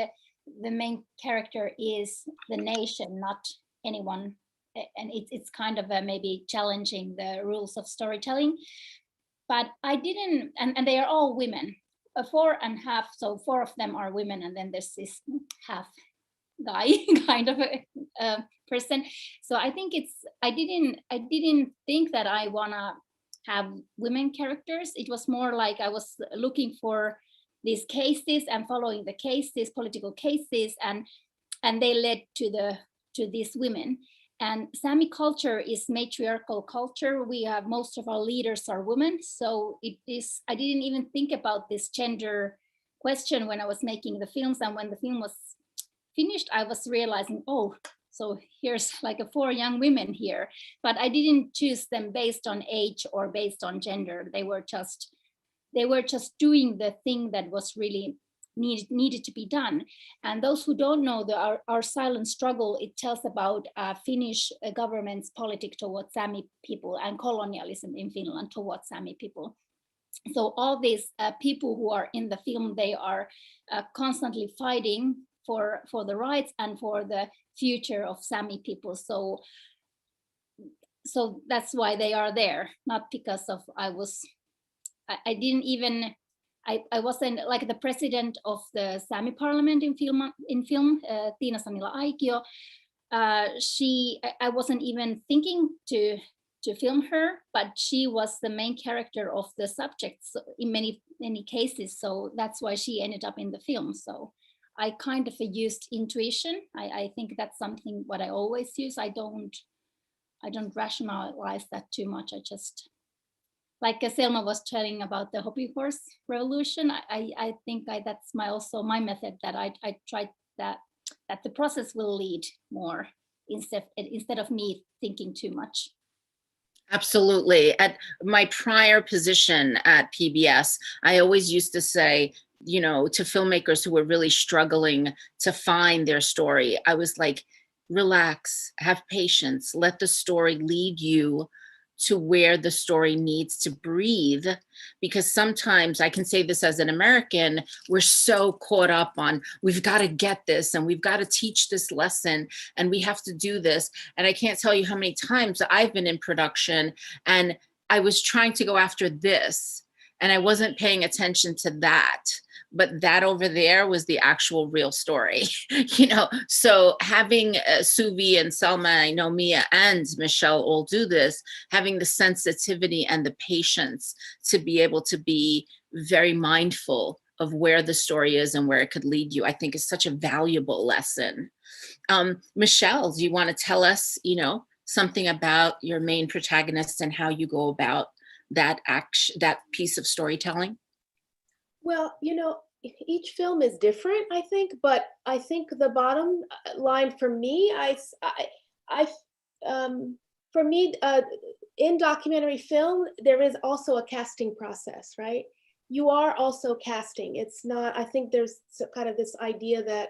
the main character is the nation, not anyone, and it's kind of maybe challenging the rules of storytelling. But I didn't, and they are all women, 4.5, so 4 of them are women, and then there's this half guy kind of a person. So I think I didn't think that I wanna have women characters. It was more like I was looking for these cases and following the cases, political cases, and they led to these women. And Sami culture is matriarchal culture. We have, most of our leaders are women. So I didn't even think about this gender question when I was making the films. And when the film was finished, I was realizing, oh, so here's like 4 young women here, but I didn't choose them based on age or based on gender. They were just doing the thing that was really needed to be done. And those who don't know our silent struggle, it tells about Finnish government's politics towards Sami people and colonialism in Finland towards Sami people. So all these people who are in the film, they are constantly fighting for the rights and for the future of Sami people. So that's why they are there, not because of I wasn't like the president of the Sami parliament in film, Tiina Samila Aikio. I wasn't even thinking to film her, but she was the main character of the subjects in many cases. So that's why she ended up in the film. So I kind of used intuition. I think that's something what I always use. I don't rationalize that too much. I just, like Selma was telling about the hobby horse revolution, I think that's also my method, that I tried that the process will lead more instead of me thinking too much. Absolutely. At my prior position at PBS, I always used to say, to filmmakers who were really struggling to find their story, I was like, relax, have patience, let the story lead you to where the story needs to breathe. Because sometimes, I can say this as an American, we're so caught up on, we've got to get this and we've got to teach this lesson and we have to do this. And I can't tell you how many times I've been in production and I was trying to go after this and I wasn't paying attention to that. But that over there was the actual real story, you know? So having Suvi and Selma, I know Mia and Michele all do this, having the sensitivity and the patience to be able to be very mindful of where the story is and where it could lead you, I think is such a valuable lesson. Michele, do you want to tell us, you know, something about your main protagonist and how you go about that piece of storytelling? Well, you know, each film is different, I think, but I think the bottom line for me, for me, in documentary film, there is also a casting process, right? You are also casting. It's not, I think there's kind of this idea that,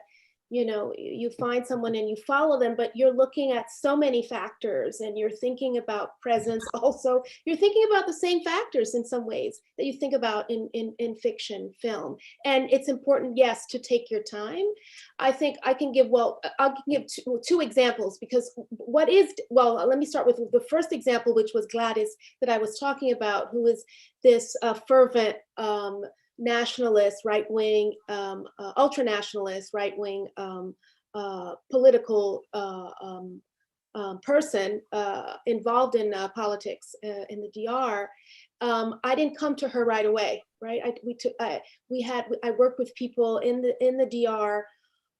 you know, you find someone and you follow them, but you're looking at so many factors and you're thinking about presence also. You're thinking about the same factors in some ways that you think about in fiction, film. And it's important, yes, to take your time. I think I can give, well, I'll give two examples because let me start with the first example, which was Gladys that I was talking about, who is this fervent, nationalist, right-wing, ultra-nationalist, right-wing political person involved in politics in the DR. I didn't come to her right away, right? I worked with people in the DR,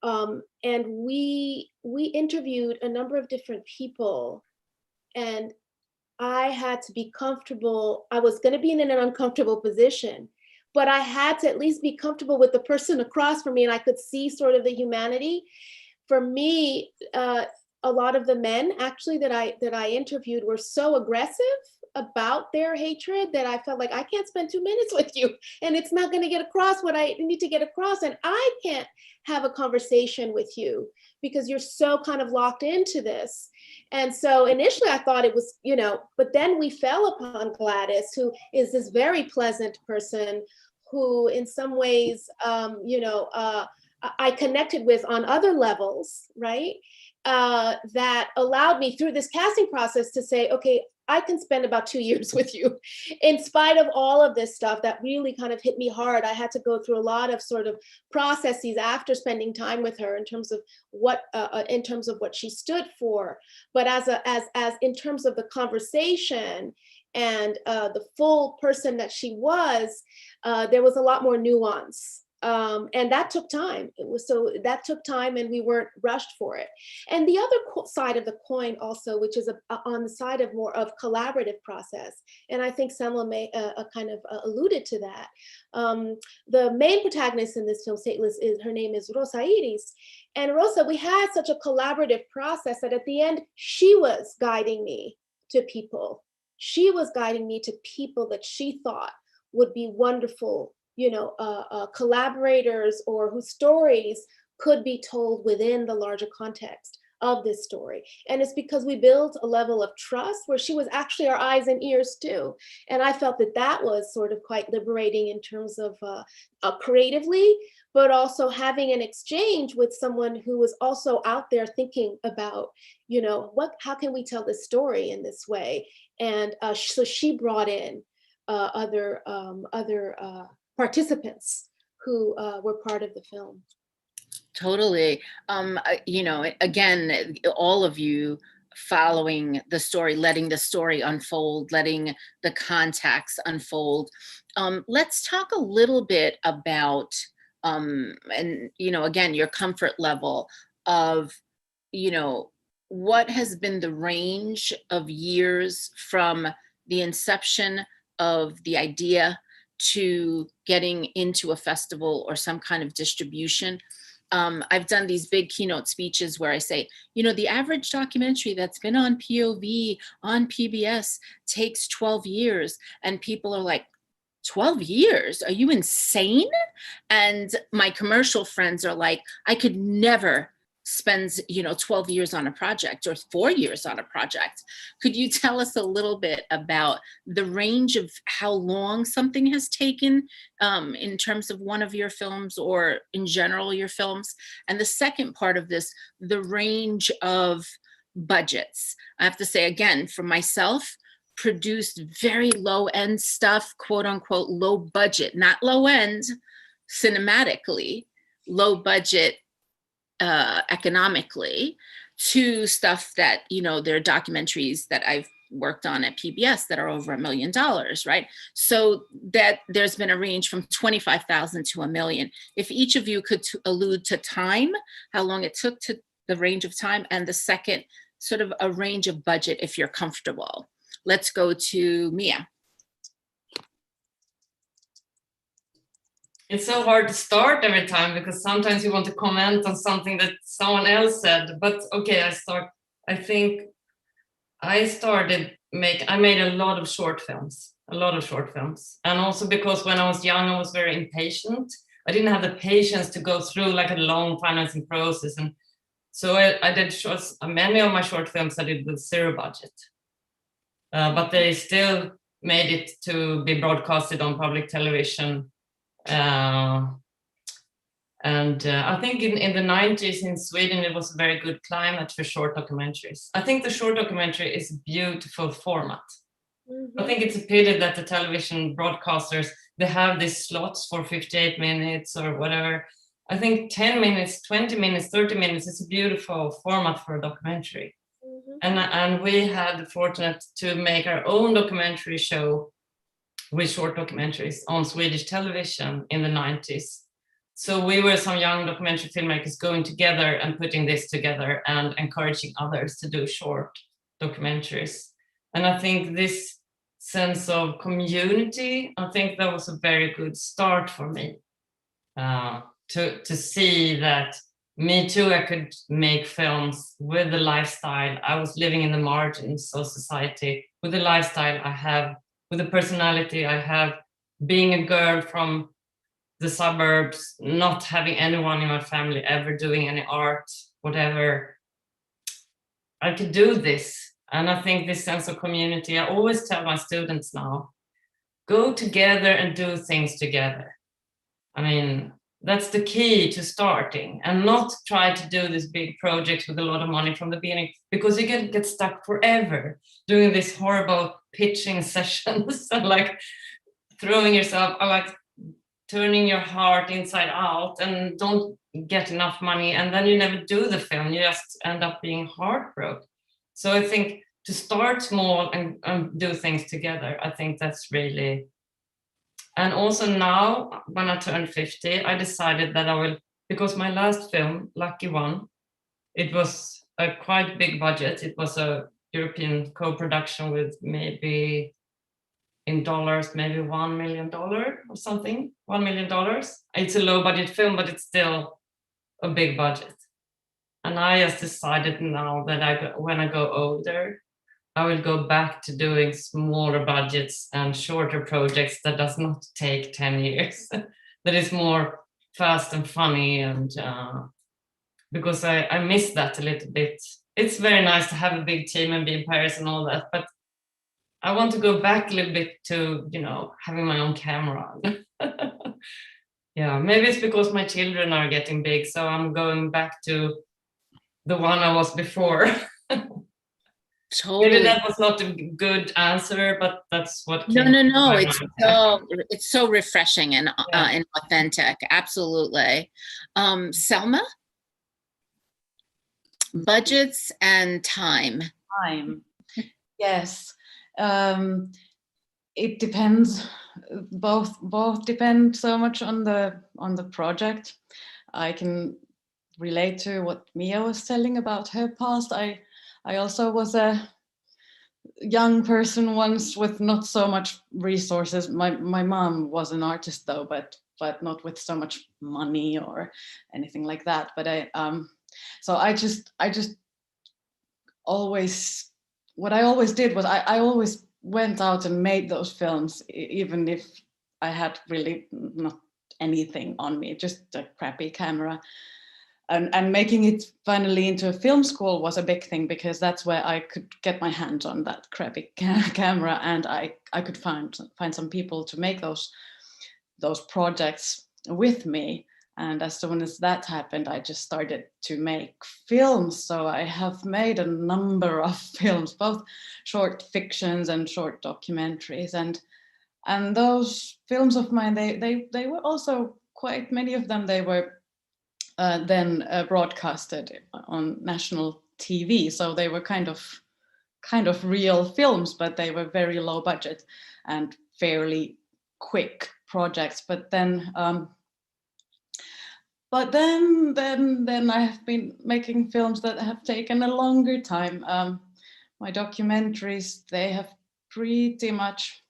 and we interviewed a number of different people, and I had to be comfortable. I was going to be in an uncomfortable position, but I had to at least be comfortable with the person across from me, and I could see sort of the humanity. For me, a lot of the men actually that I interviewed were so aggressive about their hatred that I felt like I can't spend 2 minutes with you, and it's not going to get across what I need to get across, and I can't have a conversation with you because you're so kind of locked into this. And so initially I thought it was, you know, but then we fell upon Gladys, who is this very pleasant person who in some ways, you know, I connected with on other levels, right? That allowed me through this casting process to say, okay, I can spend about 2 years with you. In spite of all of this stuff that really kind of hit me hard, I had to go through a lot of sort of processes after spending time with her in terms of what she stood for. But as in terms of the conversation and the full person that she was, there was a lot more nuance. And that took time. That took time, and we weren't rushed for it. And the other side of the coin also, which is on the side of more of collaborative process, and I think Selma may kind of alluded to that. The main protagonist in this film, her name is Rosa Iris, and Rosa, we had such a collaborative process that at the end she was guiding me to people. She was guiding me to people that she thought would be wonderful, you know, collaborators, or whose stories could be told within the larger context of this story. And it's because we built a level of trust where she was actually our eyes and ears too. And I felt that that was sort of quite liberating in terms of creatively, but also having an exchange with someone who was also out there thinking about, you know, how can we tell this story in this way? And so she brought in other participants who were part of the film. Totally. You know, again, all of you following the story, letting the story unfold, letting the context unfold. Let's talk a little bit about, and, you know, again, your comfort level of, you know, what has been the range of years from the inception of the idea to getting into a festival or some kind of distribution. I've done these big keynote speeches where I say, you know, the average documentary that's been on POV, on PBS takes 12 years. And people are like, 12 years? Are you insane? And my commercial friends are like, I could never spends, 12 years on a project or 4 years on a project. Could you tell us a little bit about the range of how long something has taken in terms of one of your films, or in general your films? And the second part of this, the range of budgets. I have to say, again, for myself, produced very low end stuff, quote unquote, low budget, not low end cinematically, low budget economically, to stuff that, there are documentaries that I've worked on at PBS that are over $1 million, right? So that there's been a range from 25,000 to $1 million. If each of you could allude to time, how long it took, to the range of time, and the second, sort of a range of budget, if you're comfortable. Let's go to Mia. It's so hard to start every time, because sometimes you want to comment on something that someone else said. But okay, I start. I think I made a lot of short films, And also because when I was young, I was very impatient. I didn't have the patience to go through like a long financing process. And so I did shorts. Many of my short films I did with zero budget. But they still made it to be broadcasted on public television. I think in the 90s in Sweden, it was a very good climate for short documentaries. I think the short documentary is a beautiful format. Mm-hmm. I think it's a pity that the television broadcasters, they have these slots for 58 minutes or whatever. I think 10 minutes, 20 minutes, 30 minutes is a beautiful format for a documentary. And we had the fortunate to make our own documentary show with short documentaries on Swedish television in the 90s. So we were some young documentary filmmakers going together and putting this together and encouraging others to do short documentaries. And I think this sense of community, I think that was a very good start for me, to see that me too, I could make films with the lifestyle. I was living in the margins of society, with the lifestyle I have, with the personality I have, being a girl from the suburbs, not having anyone in my family ever doing any art, whatever. I could do this. And I think this sense of community, I always tell my students now, go together and do things together. I mean, that's the key to starting, and not try to do this big project with a lot of money from the beginning, because you can get stuck forever doing these horrible pitching sessions and like throwing yourself, like turning your heart inside out, and don't get enough money, and then you never do the film. You just end up being heartbroken. So I think to start small and do things together, I think that's really. And also now, when I turned 50, I decided that I will, because my last film, Lucky One, it was a quite big budget. It was a European co-production with maybe in dollars, maybe $1 million or something, $1 million. It's a low budget film, but it's still a big budget. And I just decided now that when I go older, I will go back to doing smaller budgets and shorter projects that does not take 10 years, that is more fast and funny. And because I miss that a little bit. It's very nice to have a big team and be in Paris and all that, but I want to go back a little bit to, having my own camera. Yeah, maybe it's because my children are getting big, so I'm going back to the one I was before. Totally. Maybe that was not a good answer, but that's what. No. It's so refreshing and authentic. Absolutely. Selma, budgets and time. Yes. It depends. Both depend so much on the project. I can relate to what Mia was telling about her past. I also was a young person once with not so much resources. My mom was an artist though, but not with so much money or anything like that. But I just always, what I always did was I always went out and made those films, even if I had really not anything on me, just a crappy camera. and making it finally into a film school was a big thing, because that's where I could get my hands on that crappy camera, and I could find some people to make those projects with me. And as soon as that happened, I just started to make films. So I have made a number of films, both short fictions and short documentaries. And those films of mine, they were also quite many of them. They were then broadcasted on national TV. So they were kind of real films, but they were very low budget and fairly quick projects. But then I have been making films that have taken a longer time. My documentaries, they have pretty much,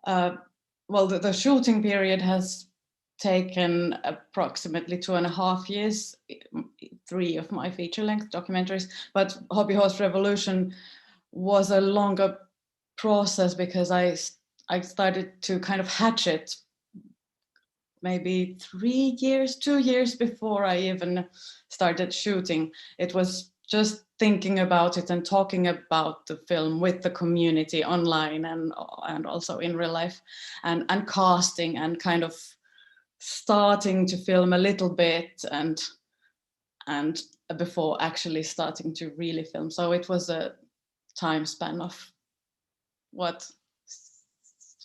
well, the shooting period has taken approximately 2.5 years, 3 of my feature-length documentaries, but Hobby Horse Revolution was a longer process, because I started to kind of hatch it maybe 2 years before I even started shooting. It was just thinking about it and talking about the film with the community online and also in real life, and casting, and kind of starting to film a little bit and before actually starting to really film. So it was a time span of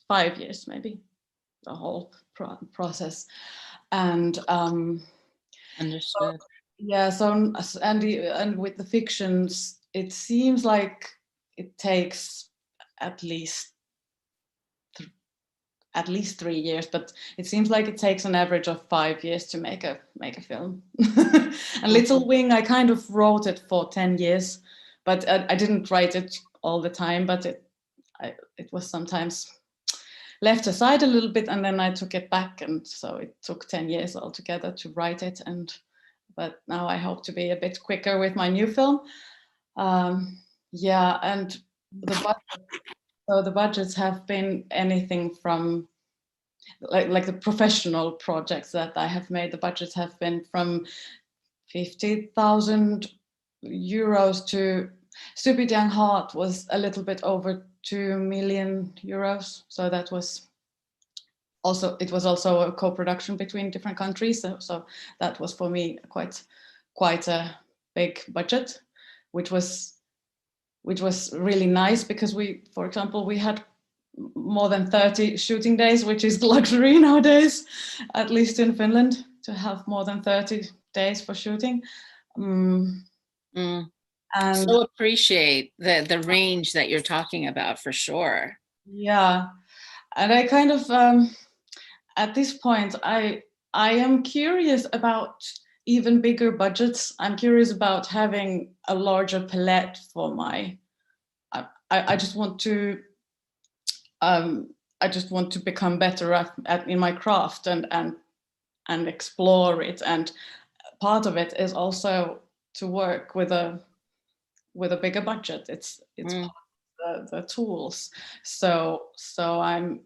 5 years, maybe, the whole process. And Understood. yeah, so and with the fictions, it seems like it takes at least 3 years, but it seems like it takes an average of 5 years to make a film. And Little Wing, I kind of wrote it for 10 years, but I didn't write it all the time, but it was sometimes left aside a little bit, and then I took it back, and so it took 10 years altogether to write it. But now I hope to be a bit quicker with my new film. Yeah, and the budgets have been anything from like the professional projects that I have made. The budgets have been from 50,000 euros to Stupid Young Heart was a little bit over 2 million euros. So that was also, it was also a co-production between different countries. So that was for me quite a big budget, which was really nice, because for example, we had more than 30 shooting days, which is luxury nowadays, at least in Finland, to have more than 30 days for shooting. And so appreciate the range that you're talking about, for sure. Yeah, and I kind of at this point I am curious about even bigger budgets. I'm curious about having a larger palette for my. I just want to. I just want to become better in my craft and explore it. And part of it is also to work with a bigger budget. It's part of the tools. So I'm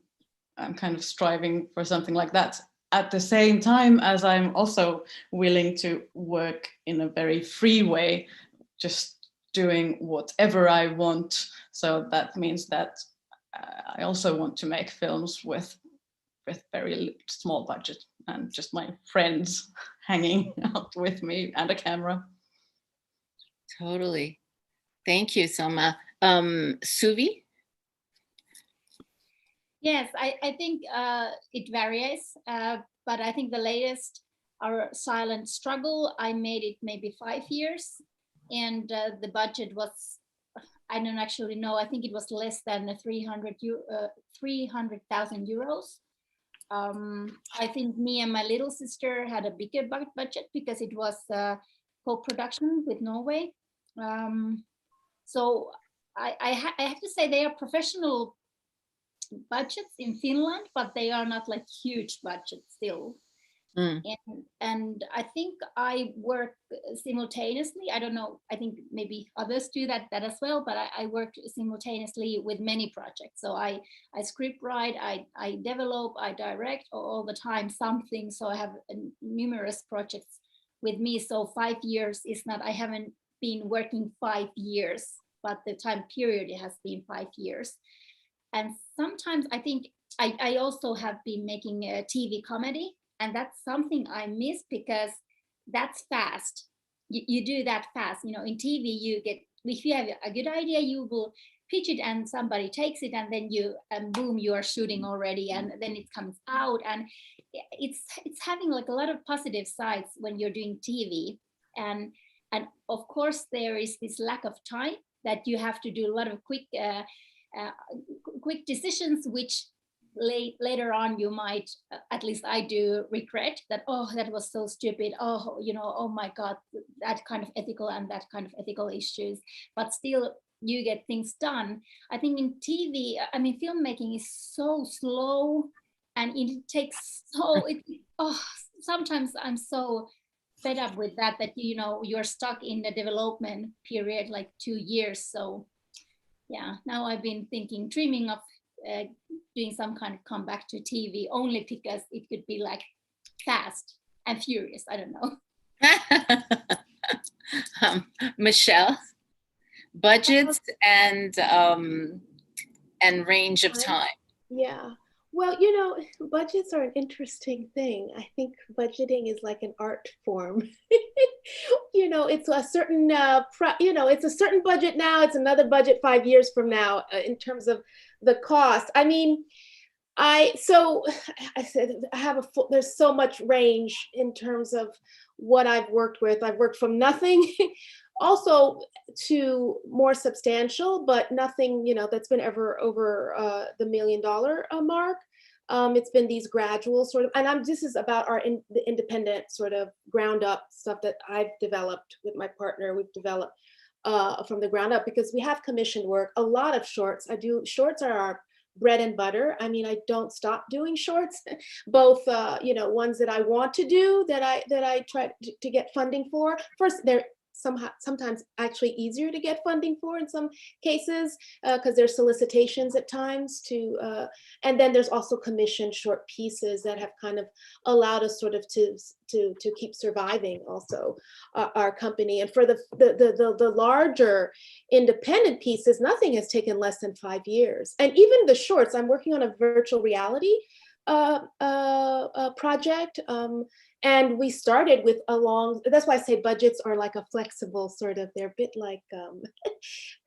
kind of striving for something like that, at the same time as I'm also willing to work in a very free way, just doing whatever I want. So that means that I also want to make films with very small budget and just my friends hanging out with me and a camera. Totally. Thank you, Selma. Suvi? Yes, I think it varies, but I think the latest, our Silent Struggle, I made it maybe 5 years, and the budget was, I don't actually know, I think it was less than 300,000 euros. I think me and my little sister had a bigger budget because it was co-production with Norway. So I have to say they are professional budgets in Finland, but they are not like huge budgets still. And I think I work simultaneously. I don't know, I think maybe others do that as well, but I work simultaneously with many projects. So I script write, I develop, I direct all the time something. So I have numerous projects with me. So 5 years is not, I haven't been working 5 years, but the time period it has been 5 years. And sometimes I think I also have been making a TV comedy, and that's something I miss because that's fast. You do that fast. You know, in TV you get, if you have a good idea, you will pitch it and somebody takes it, and then you boom, you are shooting already, and then it comes out, and it's having like a lot of positive sides when you're doing TV. And of course there is this lack of time that you have to do a lot of quick decisions, which later on you might, at least I do, regret that, oh, that was so stupid, oh, you know, oh my god, that kind of ethical and that kind of ethical issues, but still you get things done. I think in TV, I mean, filmmaking is so slow, and it takes so, sometimes I'm so fed up with that you know, you're stuck in the development period like 2 years. So yeah, now I've been dreaming of doing some kind of comeback to TV, only because it could be like fast and furious. I don't know. Michele, budgets and range of time. Yeah. Well, you know, budgets are an interesting thing. I think budgeting is like an art form. You know, it's a certain, it's a certain budget now. It's another budget 5 years from now in terms of the cost. I mean, I said I have there's so much range in terms of what I've worked with. I've worked from nothing also to more substantial, but nothing, you know, that's been ever over the $1 million mark. It's been these gradual sort of, and this is about the independent sort of ground up stuff that I've developed with my partner. We've developed from the ground up, because we have commissioned work, a lot of shorts. Shorts are our bread and butter. I mean, I don't stop doing shorts, both, you know, ones that I want to do that I try to get funding for. First, they're sometimes actually easier to get funding for in some cases, because there's solicitations at times to, and then there's also commissioned short pieces that have kind of allowed us sort of to keep surviving also our company. And for the larger independent pieces, nothing has taken less than 5 years. And even the shorts, I'm working on a virtual reality project. And we started with that's why I say budgets are like a flexible sort of, they're a bit like,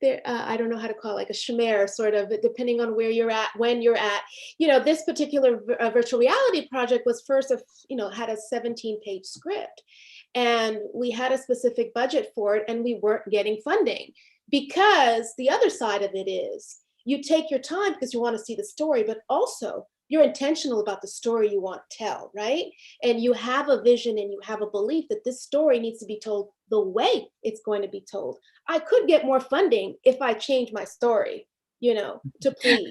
they're, I don't know how to call it, like a chimera sort of, depending on where you're at, when you're at. You know, this particular virtual reality project was first, had a 17-page script. And we had a specific budget for it, and we weren't getting funding, because the other side of it is you take your time because you want to see the story, but also you're intentional about the story you want to tell, right? And you have a vision and you have a belief that this story needs to be told the way it's going to be told. I could get more funding if I change my story, you know, to please,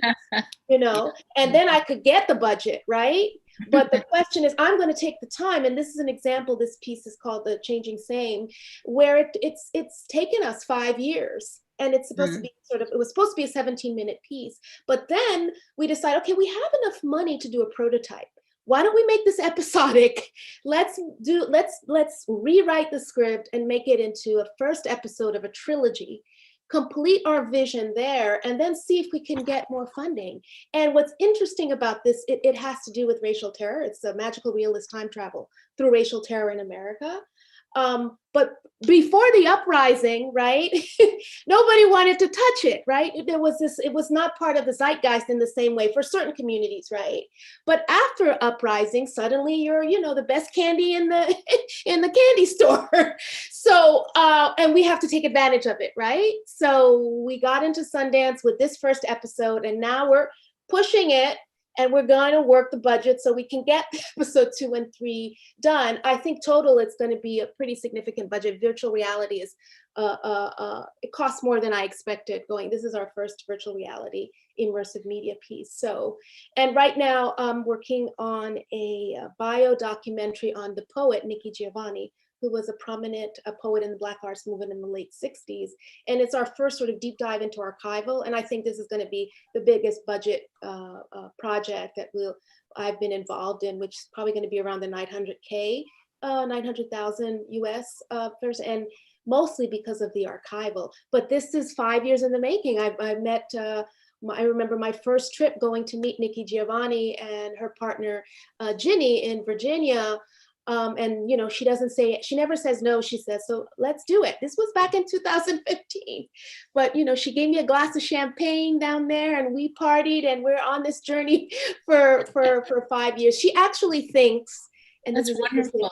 you know, and then I could get the budget, right? But the question is, I'm going to take the time, and this is an example. This piece is called The Changing Same, where it's taken us 5 years. And it's supposed to be it was supposed to be a 17-minute piece. But then we decide, okay, we have enough money to do a prototype. Why don't we make this episodic? Let's rewrite the script and make it into a first episode of a trilogy, complete our vision there, and then see if we can get more funding. And what's interesting about this, it has to do with racial terror. It's a magical realist time travel through racial terror in America. But before the uprising, right, nobody wanted to touch it, right? It was not part of the zeitgeist in the same way for certain communities, right? But after uprising, suddenly you're, you know, the best candy in the candy store. So, and we have to take advantage of it, right? So we got into Sundance with this first episode, and now we're pushing it. And we're going to work the budget so we can get episode 2 and 3 done. I think total, it's going to be a pretty significant budget. Virtual reality is, it costs more than I expected going. This is our first virtual reality immersive media piece. So, and right now I'm working on a bio documentary on the poet, Nikki Giovanni, who was a prominent poet in the Black arts movement in the late 60s. And it's our first sort of deep dive into archival. And I think this is going to be the biggest budget project that I've been involved in, which is probably going to be around the $900K 900,000 US first, and mostly because of the archival. But this is 5 years in the making. I met, I remember my first trip going to meet Nikki Giovanni and her partner, Ginny, in Virginia. And you know, she never says no, she says, so let's do it. This was back in 2015. But you know, she gave me a glass of champagne down there and we partied, and we're on this journey for 5 years. She actually thinks, and this is wonderful,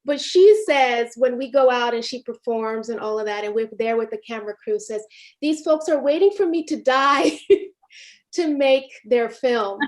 but she says when we go out and she performs and all of that, and we're there with the camera crew, says, these folks are waiting for me to die to make their film.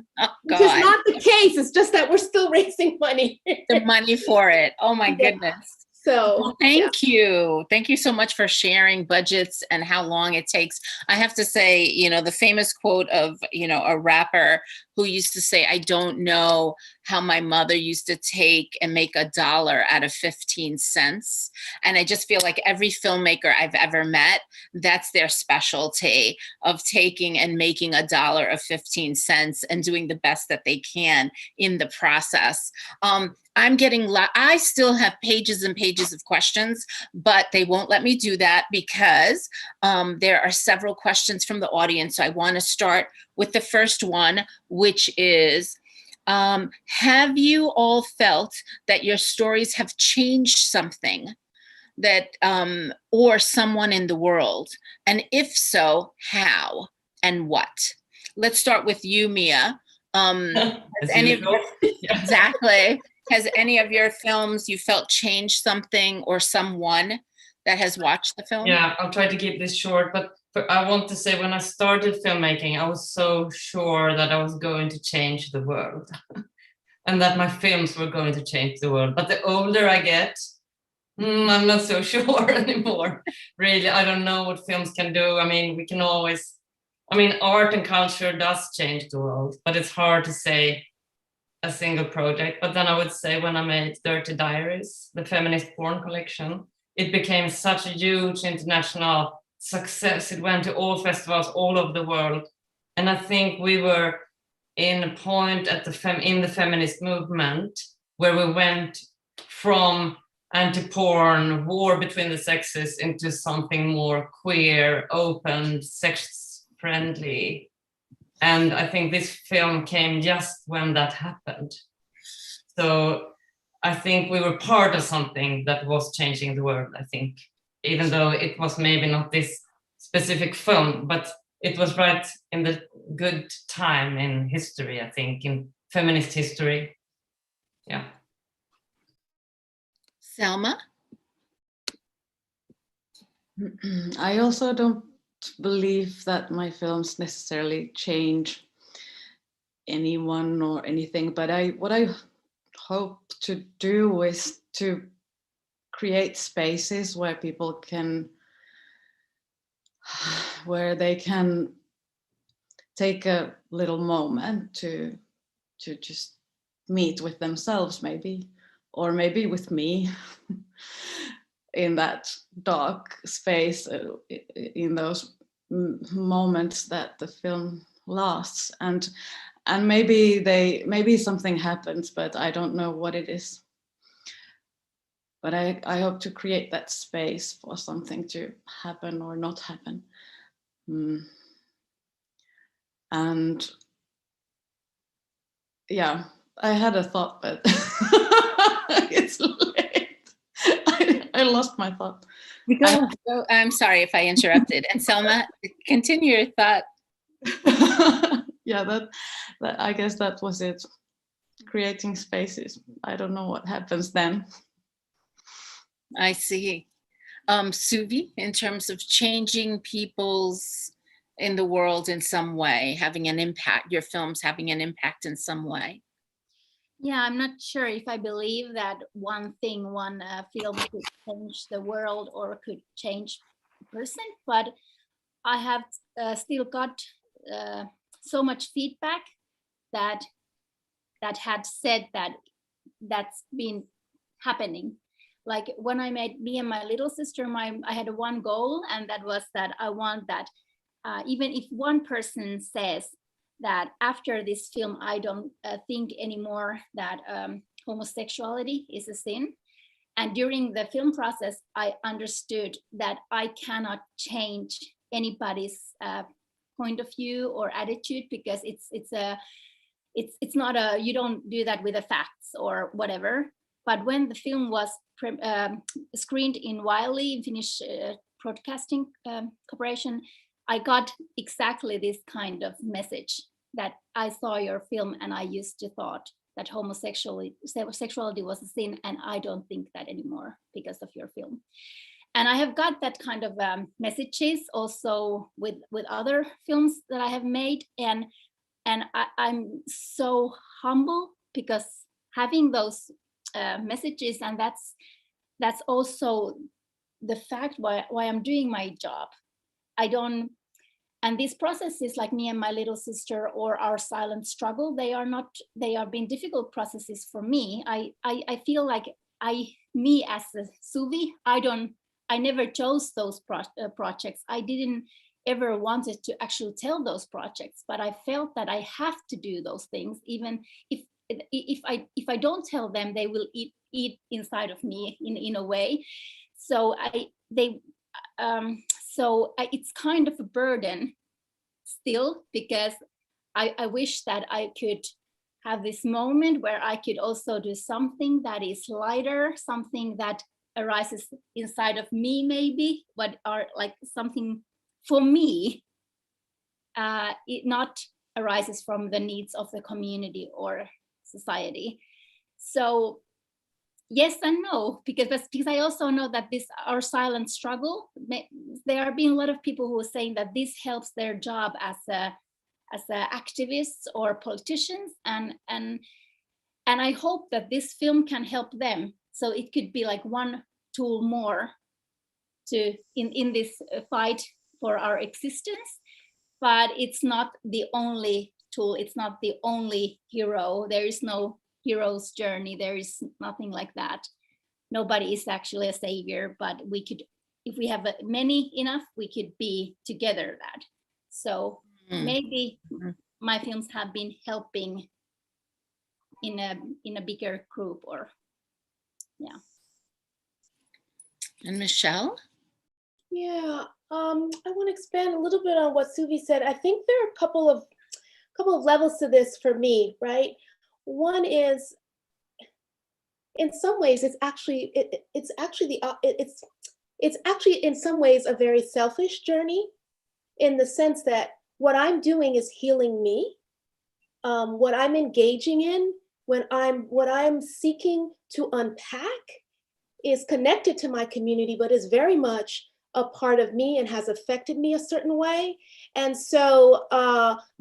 Which is not the case. It's just that we're still raising money. The money for it. Oh my goodness. So well, thank you. Thank you so much for sharing budgets and how long it takes. I have to say, you know, the famous quote of, you know, a rapper who used to say, I don't know how my mother used to take and make $1 out of 15 cents. And I just feel like every filmmaker I've ever met, that's their specialty, of taking and making $1 of 15 cents and doing the best that they can in the process. I still have pages and pages of questions, but they won't let me do that because there are several questions from the audience. So I want to start with the first one, which is, have you all felt that your stories have changed something that, or someone in the world? And if so, how and what? Let's start with you, Mia. Exactly. Has any of your films you felt changed something, or someone that has watched the film? Yeah, I'll try to keep this short, but I want to say when I started filmmaking, I was so sure that I was going to change the world and that my films were going to change the world. But the older I get, I'm not so sure anymore. Really, I don't know what films can do. I mean, we can always, I mean, art and culture does change the world, but it's hard to say a single project. But then I would say when I made Dirty Diaries, the feminist porn collection, it became such a huge international success. It went to all festivals all over the world. And I think we were in a point at in the feminist movement where we went from anti-porn, war between the sexes, into something more queer, open, sex-friendly. And I think this film came just when that happened. So I think we were part of something that was changing the world, I think, even though it was maybe not this specific film, but it was right in the good time in history, I think, in feminist history. Yeah. Selma? I also don't believe that my films necessarily change anyone or anything, but what I hope to do is to create spaces where people can, where they can take a little moment to just meet with themselves, maybe, or maybe with me in that dark space, in those moments that the film lasts, and maybe something happens, but I don't know what it is. But I hope to create that space for something to happen or not happen. And yeah, I had a thought, but it's late. I lost my thought. I'm sorry if I interrupted. And Selma, continue your thought. Yeah, that I guess that was it. Creating spaces. I don't know what happens then. I see. Suvi, in terms of changing people's in the world in some way, having an impact, your films having an impact in some way. Yeah, I'm not sure if I believe that one film could change the world or could change a person, but I have still got so much feedback that had said that that's been happening. Like when I made Me and My Little Sister, I had one goal, and that was that I want that even if one person says that after this film, I don't think anymore that homosexuality is a sin, And during the film process, I understood that I cannot change anybody's point of view or attitude, because it's not a, you don't do that with the facts or whatever. But when the film was screened in Wiley, in Finnish Broadcasting Corporation, I got exactly this kind of message, that I saw your film and I used to thought that sexuality was a sin, and I don't think that anymore because of your film. And I have got that kind of messages also with other films that I have made, and I'm so humble because having those messages, and that's also the fact why I'm doing my job. And these processes, like Me and My Little Sister or Our Silent Struggle, they are been difficult processes for me. I feel like me as a Suvi, I never chose those projects. I didn't ever wanted to actually tell those projects, but I felt that I have to do those things, even if I don't tell them, they will eat inside of me in a way. So it's kind of a burden still, because I wish that I could have this moment where I could also do something that is lighter, something that arises inside of me, maybe, but are like something for me, it not arises from the needs of the community or society. So yes and no, because I also know that this Our Silent Struggle, there are being a lot of people who are saying that this helps their job as activists or politicians, and I hope that this film can help them. So it could be like one tool more to in this fight for our existence, but it's not the only tool. It's not the only hero. There is no hero's journey. There is nothing like that. Nobody is actually a savior, but we could, if we have many enough, we could be together that. So maybe my films have been helping in a bigger group, or yeah. And Michele? Yeah, I want to expand a little bit on what Suvi said. I think there are a couple of levels to this for me, right? One is, in some ways, it's actually in some ways a very selfish journey, in the sense that what I'm doing is healing me. What I'm engaging in, what I'm seeking to unpack, is connected to my community, but is very much a part of me and has affected me a certain way. And so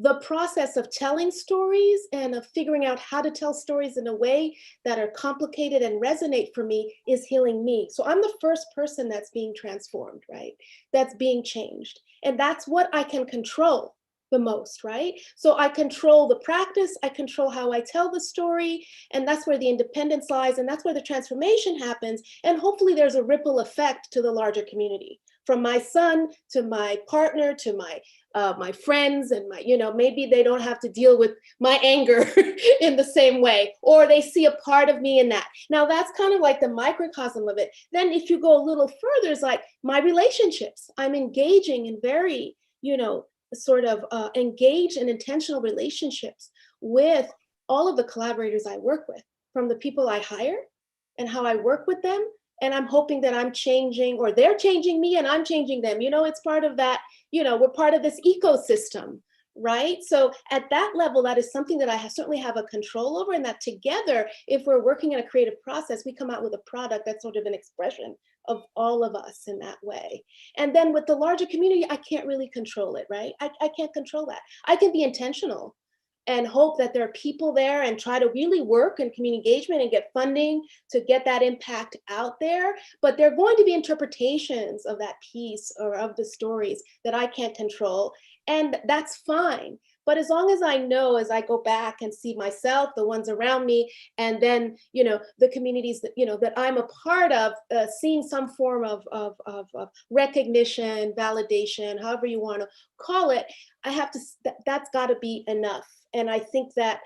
the process of telling stories and of figuring out how to tell stories in a way that are complicated and resonate for me is healing me. So I'm the first person that's being transformed, right? That's being changed. And that's what I can control the most, right? So I control the practice, I control how I tell the story, and that's where the independence lies, and that's where the transformation happens. And hopefully there's a ripple effect to the larger community, from my son to my partner to my friends, and my, maybe they don't have to deal with my anger in the same way, or they see a part of me in that. Now that's kind of like the microcosm of it. Then if you go a little further, it's like my relationships. I'm engaging in very, sort of engaged and intentional relationships with all of the collaborators I work with, from the people I hire and how I work with them. And I'm hoping that I'm changing, or they're changing me and I'm changing them. It's part of that, we're part of this ecosystem, right? So at that level, that is something that I certainly have a control over, and that together, if we're working in a creative process, we come out with a product that's sort of an expression of all of us in that way. And then with the larger community, I can't really control it, right? I can't control that. I can be intentional and hope that there are people there and try to really work in community engagement and get funding to get that impact out there. But there are going to be interpretations of that piece or of the stories that I can't control, and that's fine. But as long as I know, as I go back and see myself, the ones around me, and then, the communities that, that I'm a part of, seeing some form of recognition, validation, however you want to call it, that's got to be enough. And I think that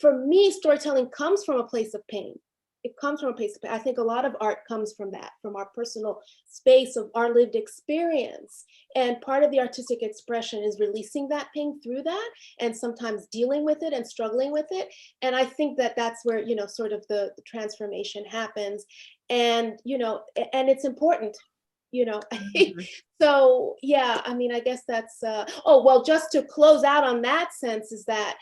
for me, storytelling comes from a place of pain. it comes from a place. I think a lot of art comes from that, from our personal space of our lived experience. And part of the artistic expression is releasing that pain through that, and sometimes dealing with it and struggling with it. And I think that that's where, you know, sort of the transformation happens. And, you know, and it's important, you know. So yeah, I mean, I guess that's oh well, just to close out on that sense is that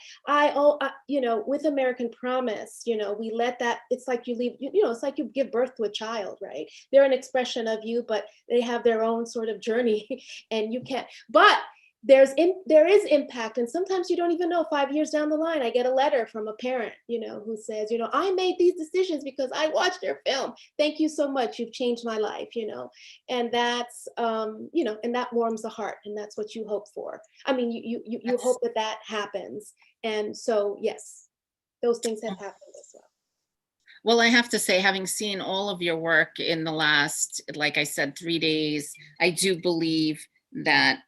you know, with American Promise, you know, we let that, it's like you leave, you know, it's like you give birth to a child, right? They're an expression of you, but they have their own sort of journey and you can't, but there is impact. And sometimes you don't even know, 5 years down the line, I get a letter from a parent, you know, who says, you know, I made these decisions because I watched your film. Thank you so much. You've changed my life, you know. And that's, you know, and that warms the heart, and that's what you hope for. I mean, you hope that that happens. And so, yes, those things have happened as well. Well, I have to say, having seen all of your work in the last, like I said, 3 days, I do believe that,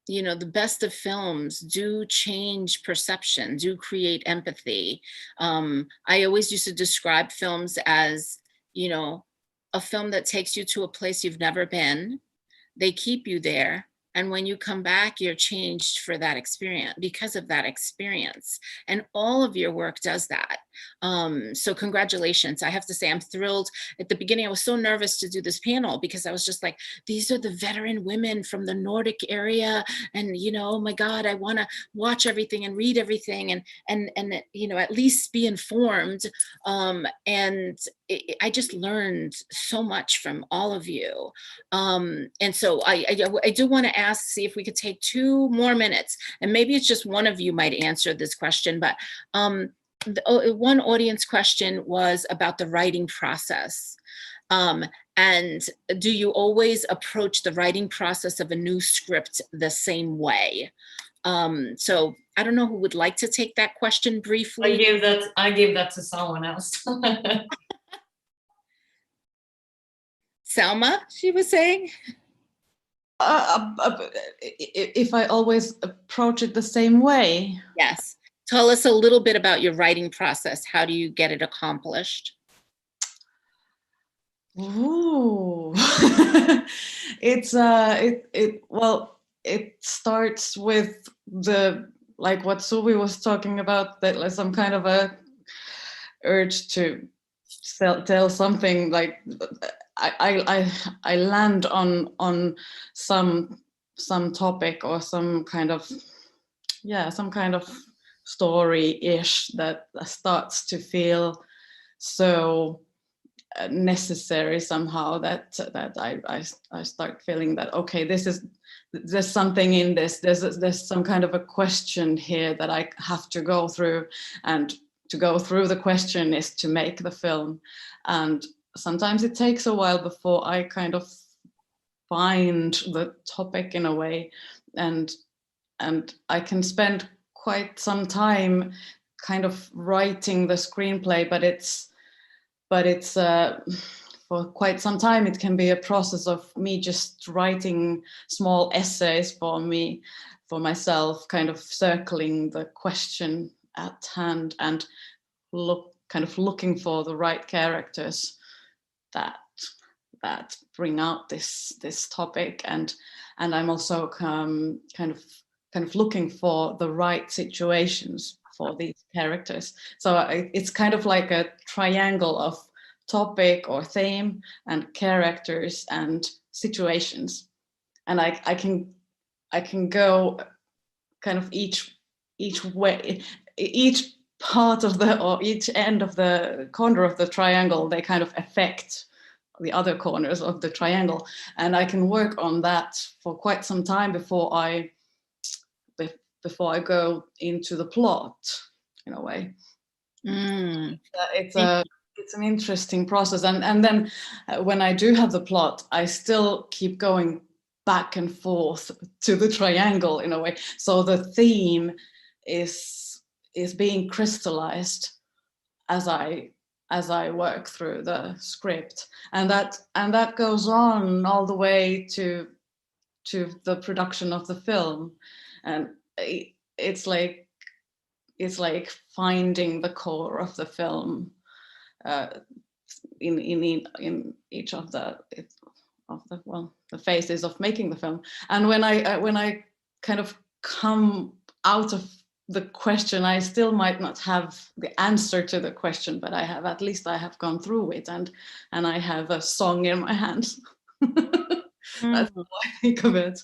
you know, the best of films do change perception, do create empathy. I always used to describe films as, you know, a film that takes you to a place you've never been. They keep you there. And when you come back, you're changed for that experience, because of that experience. And all of your work does that. So congratulations. I have to say, I'm thrilled. At the beginning, I was so nervous to do this panel because I was just like, these are the veteran women from the Nordic area. And, you know, oh my God, I want to watch everything and read everything and you know, at least be informed. And I just learned so much from all of you. And so I do want to ask, see if we could take 2 more minutes, and maybe it's just one of you might answer this question, but one audience question was about the writing process. And do you always approach the writing process of a new script the same way? So I don't know who would like to take that question briefly. I give that to someone else. Selma, she was saying. If I always approach it the same way. Yes. Tell us a little bit about your writing process. How do you get it accomplished? Ooh. Well, it starts with like what Suvi was talking about, that like some kind of a urge to tell something. Like I land on some topic or some kind of story-ish that starts to feel so necessary somehow that I start feeling that, okay, there's something in this, there's some kind of a question here that I have to go through, and to go through the question is to make the film. And sometimes it takes a while before I kind of find the topic in a way, and I can spend quite some time kind of writing the screenplay, but it's for quite some time it can be a process of me just writing small essays for myself, kind of circling the question at hand and looking for the right characters that bring out this topic, and I'm also kind of looking for the right situations for these characters. So it's kind of like a triangle of topic or theme and characters and situations, and I can go kind of each way, each part of or each end of the corner of the triangle. They kind of affect the other corners of the triangle, and I can work on that for quite some time before I go into the plot, in a way. It's an interesting process, and then when I do have the plot, I still keep going back and forth to the triangle, in a way. So the theme is being crystallized as I work through the script, and that goes on all the way to the production of the film. And it's like finding the core of the film in each of the phases of making the film. And when I kind of come out of the question, I still might not have the answer to the question, but at least I have gone through it, and I have a song in my hands. That's how I think of it.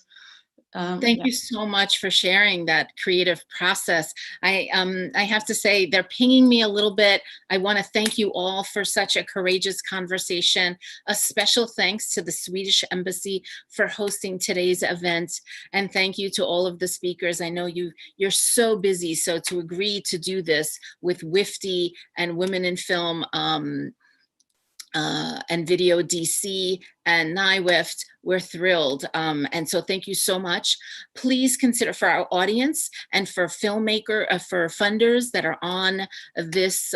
Thank you so much for sharing that creative process. I have to say, they're pinging me a little bit. I want to thank you all for such a courageous conversation. A special thanks to the Swedish Embassy for hosting today's event. And thank you to all of the speakers. I know you're so busy, so to agree to do this with WIFT and Women in Film and Video DC and WIFT, we're thrilled. And so thank you so much. Please consider, for our audience and for for funders that are on this,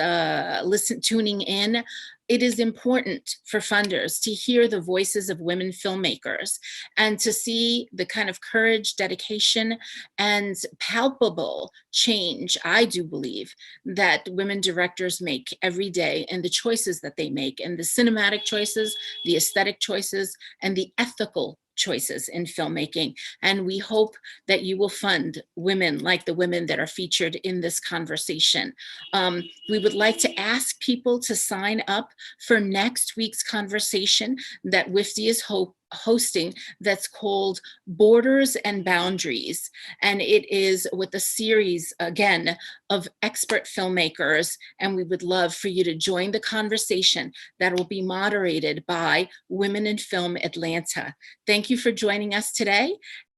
tuning in, it is important for funders to hear the voices of women filmmakers and to see the kind of courage, dedication, and palpable change, I do believe, that women directors make every day, and the choices that they make, and the cinematic choices, the aesthetic choices, and the ethical choices in filmmaking. And we hope that you will fund women like the women that are featured in this conversation. We would like to ask people to sign up for next week's conversation that WIFT is hosting, that's called Borders and Boundaries. And it is with a series, again, of expert filmmakers. And we would love for you to join the conversation that will be moderated by Women in Film Atlanta. Thank you for joining us today.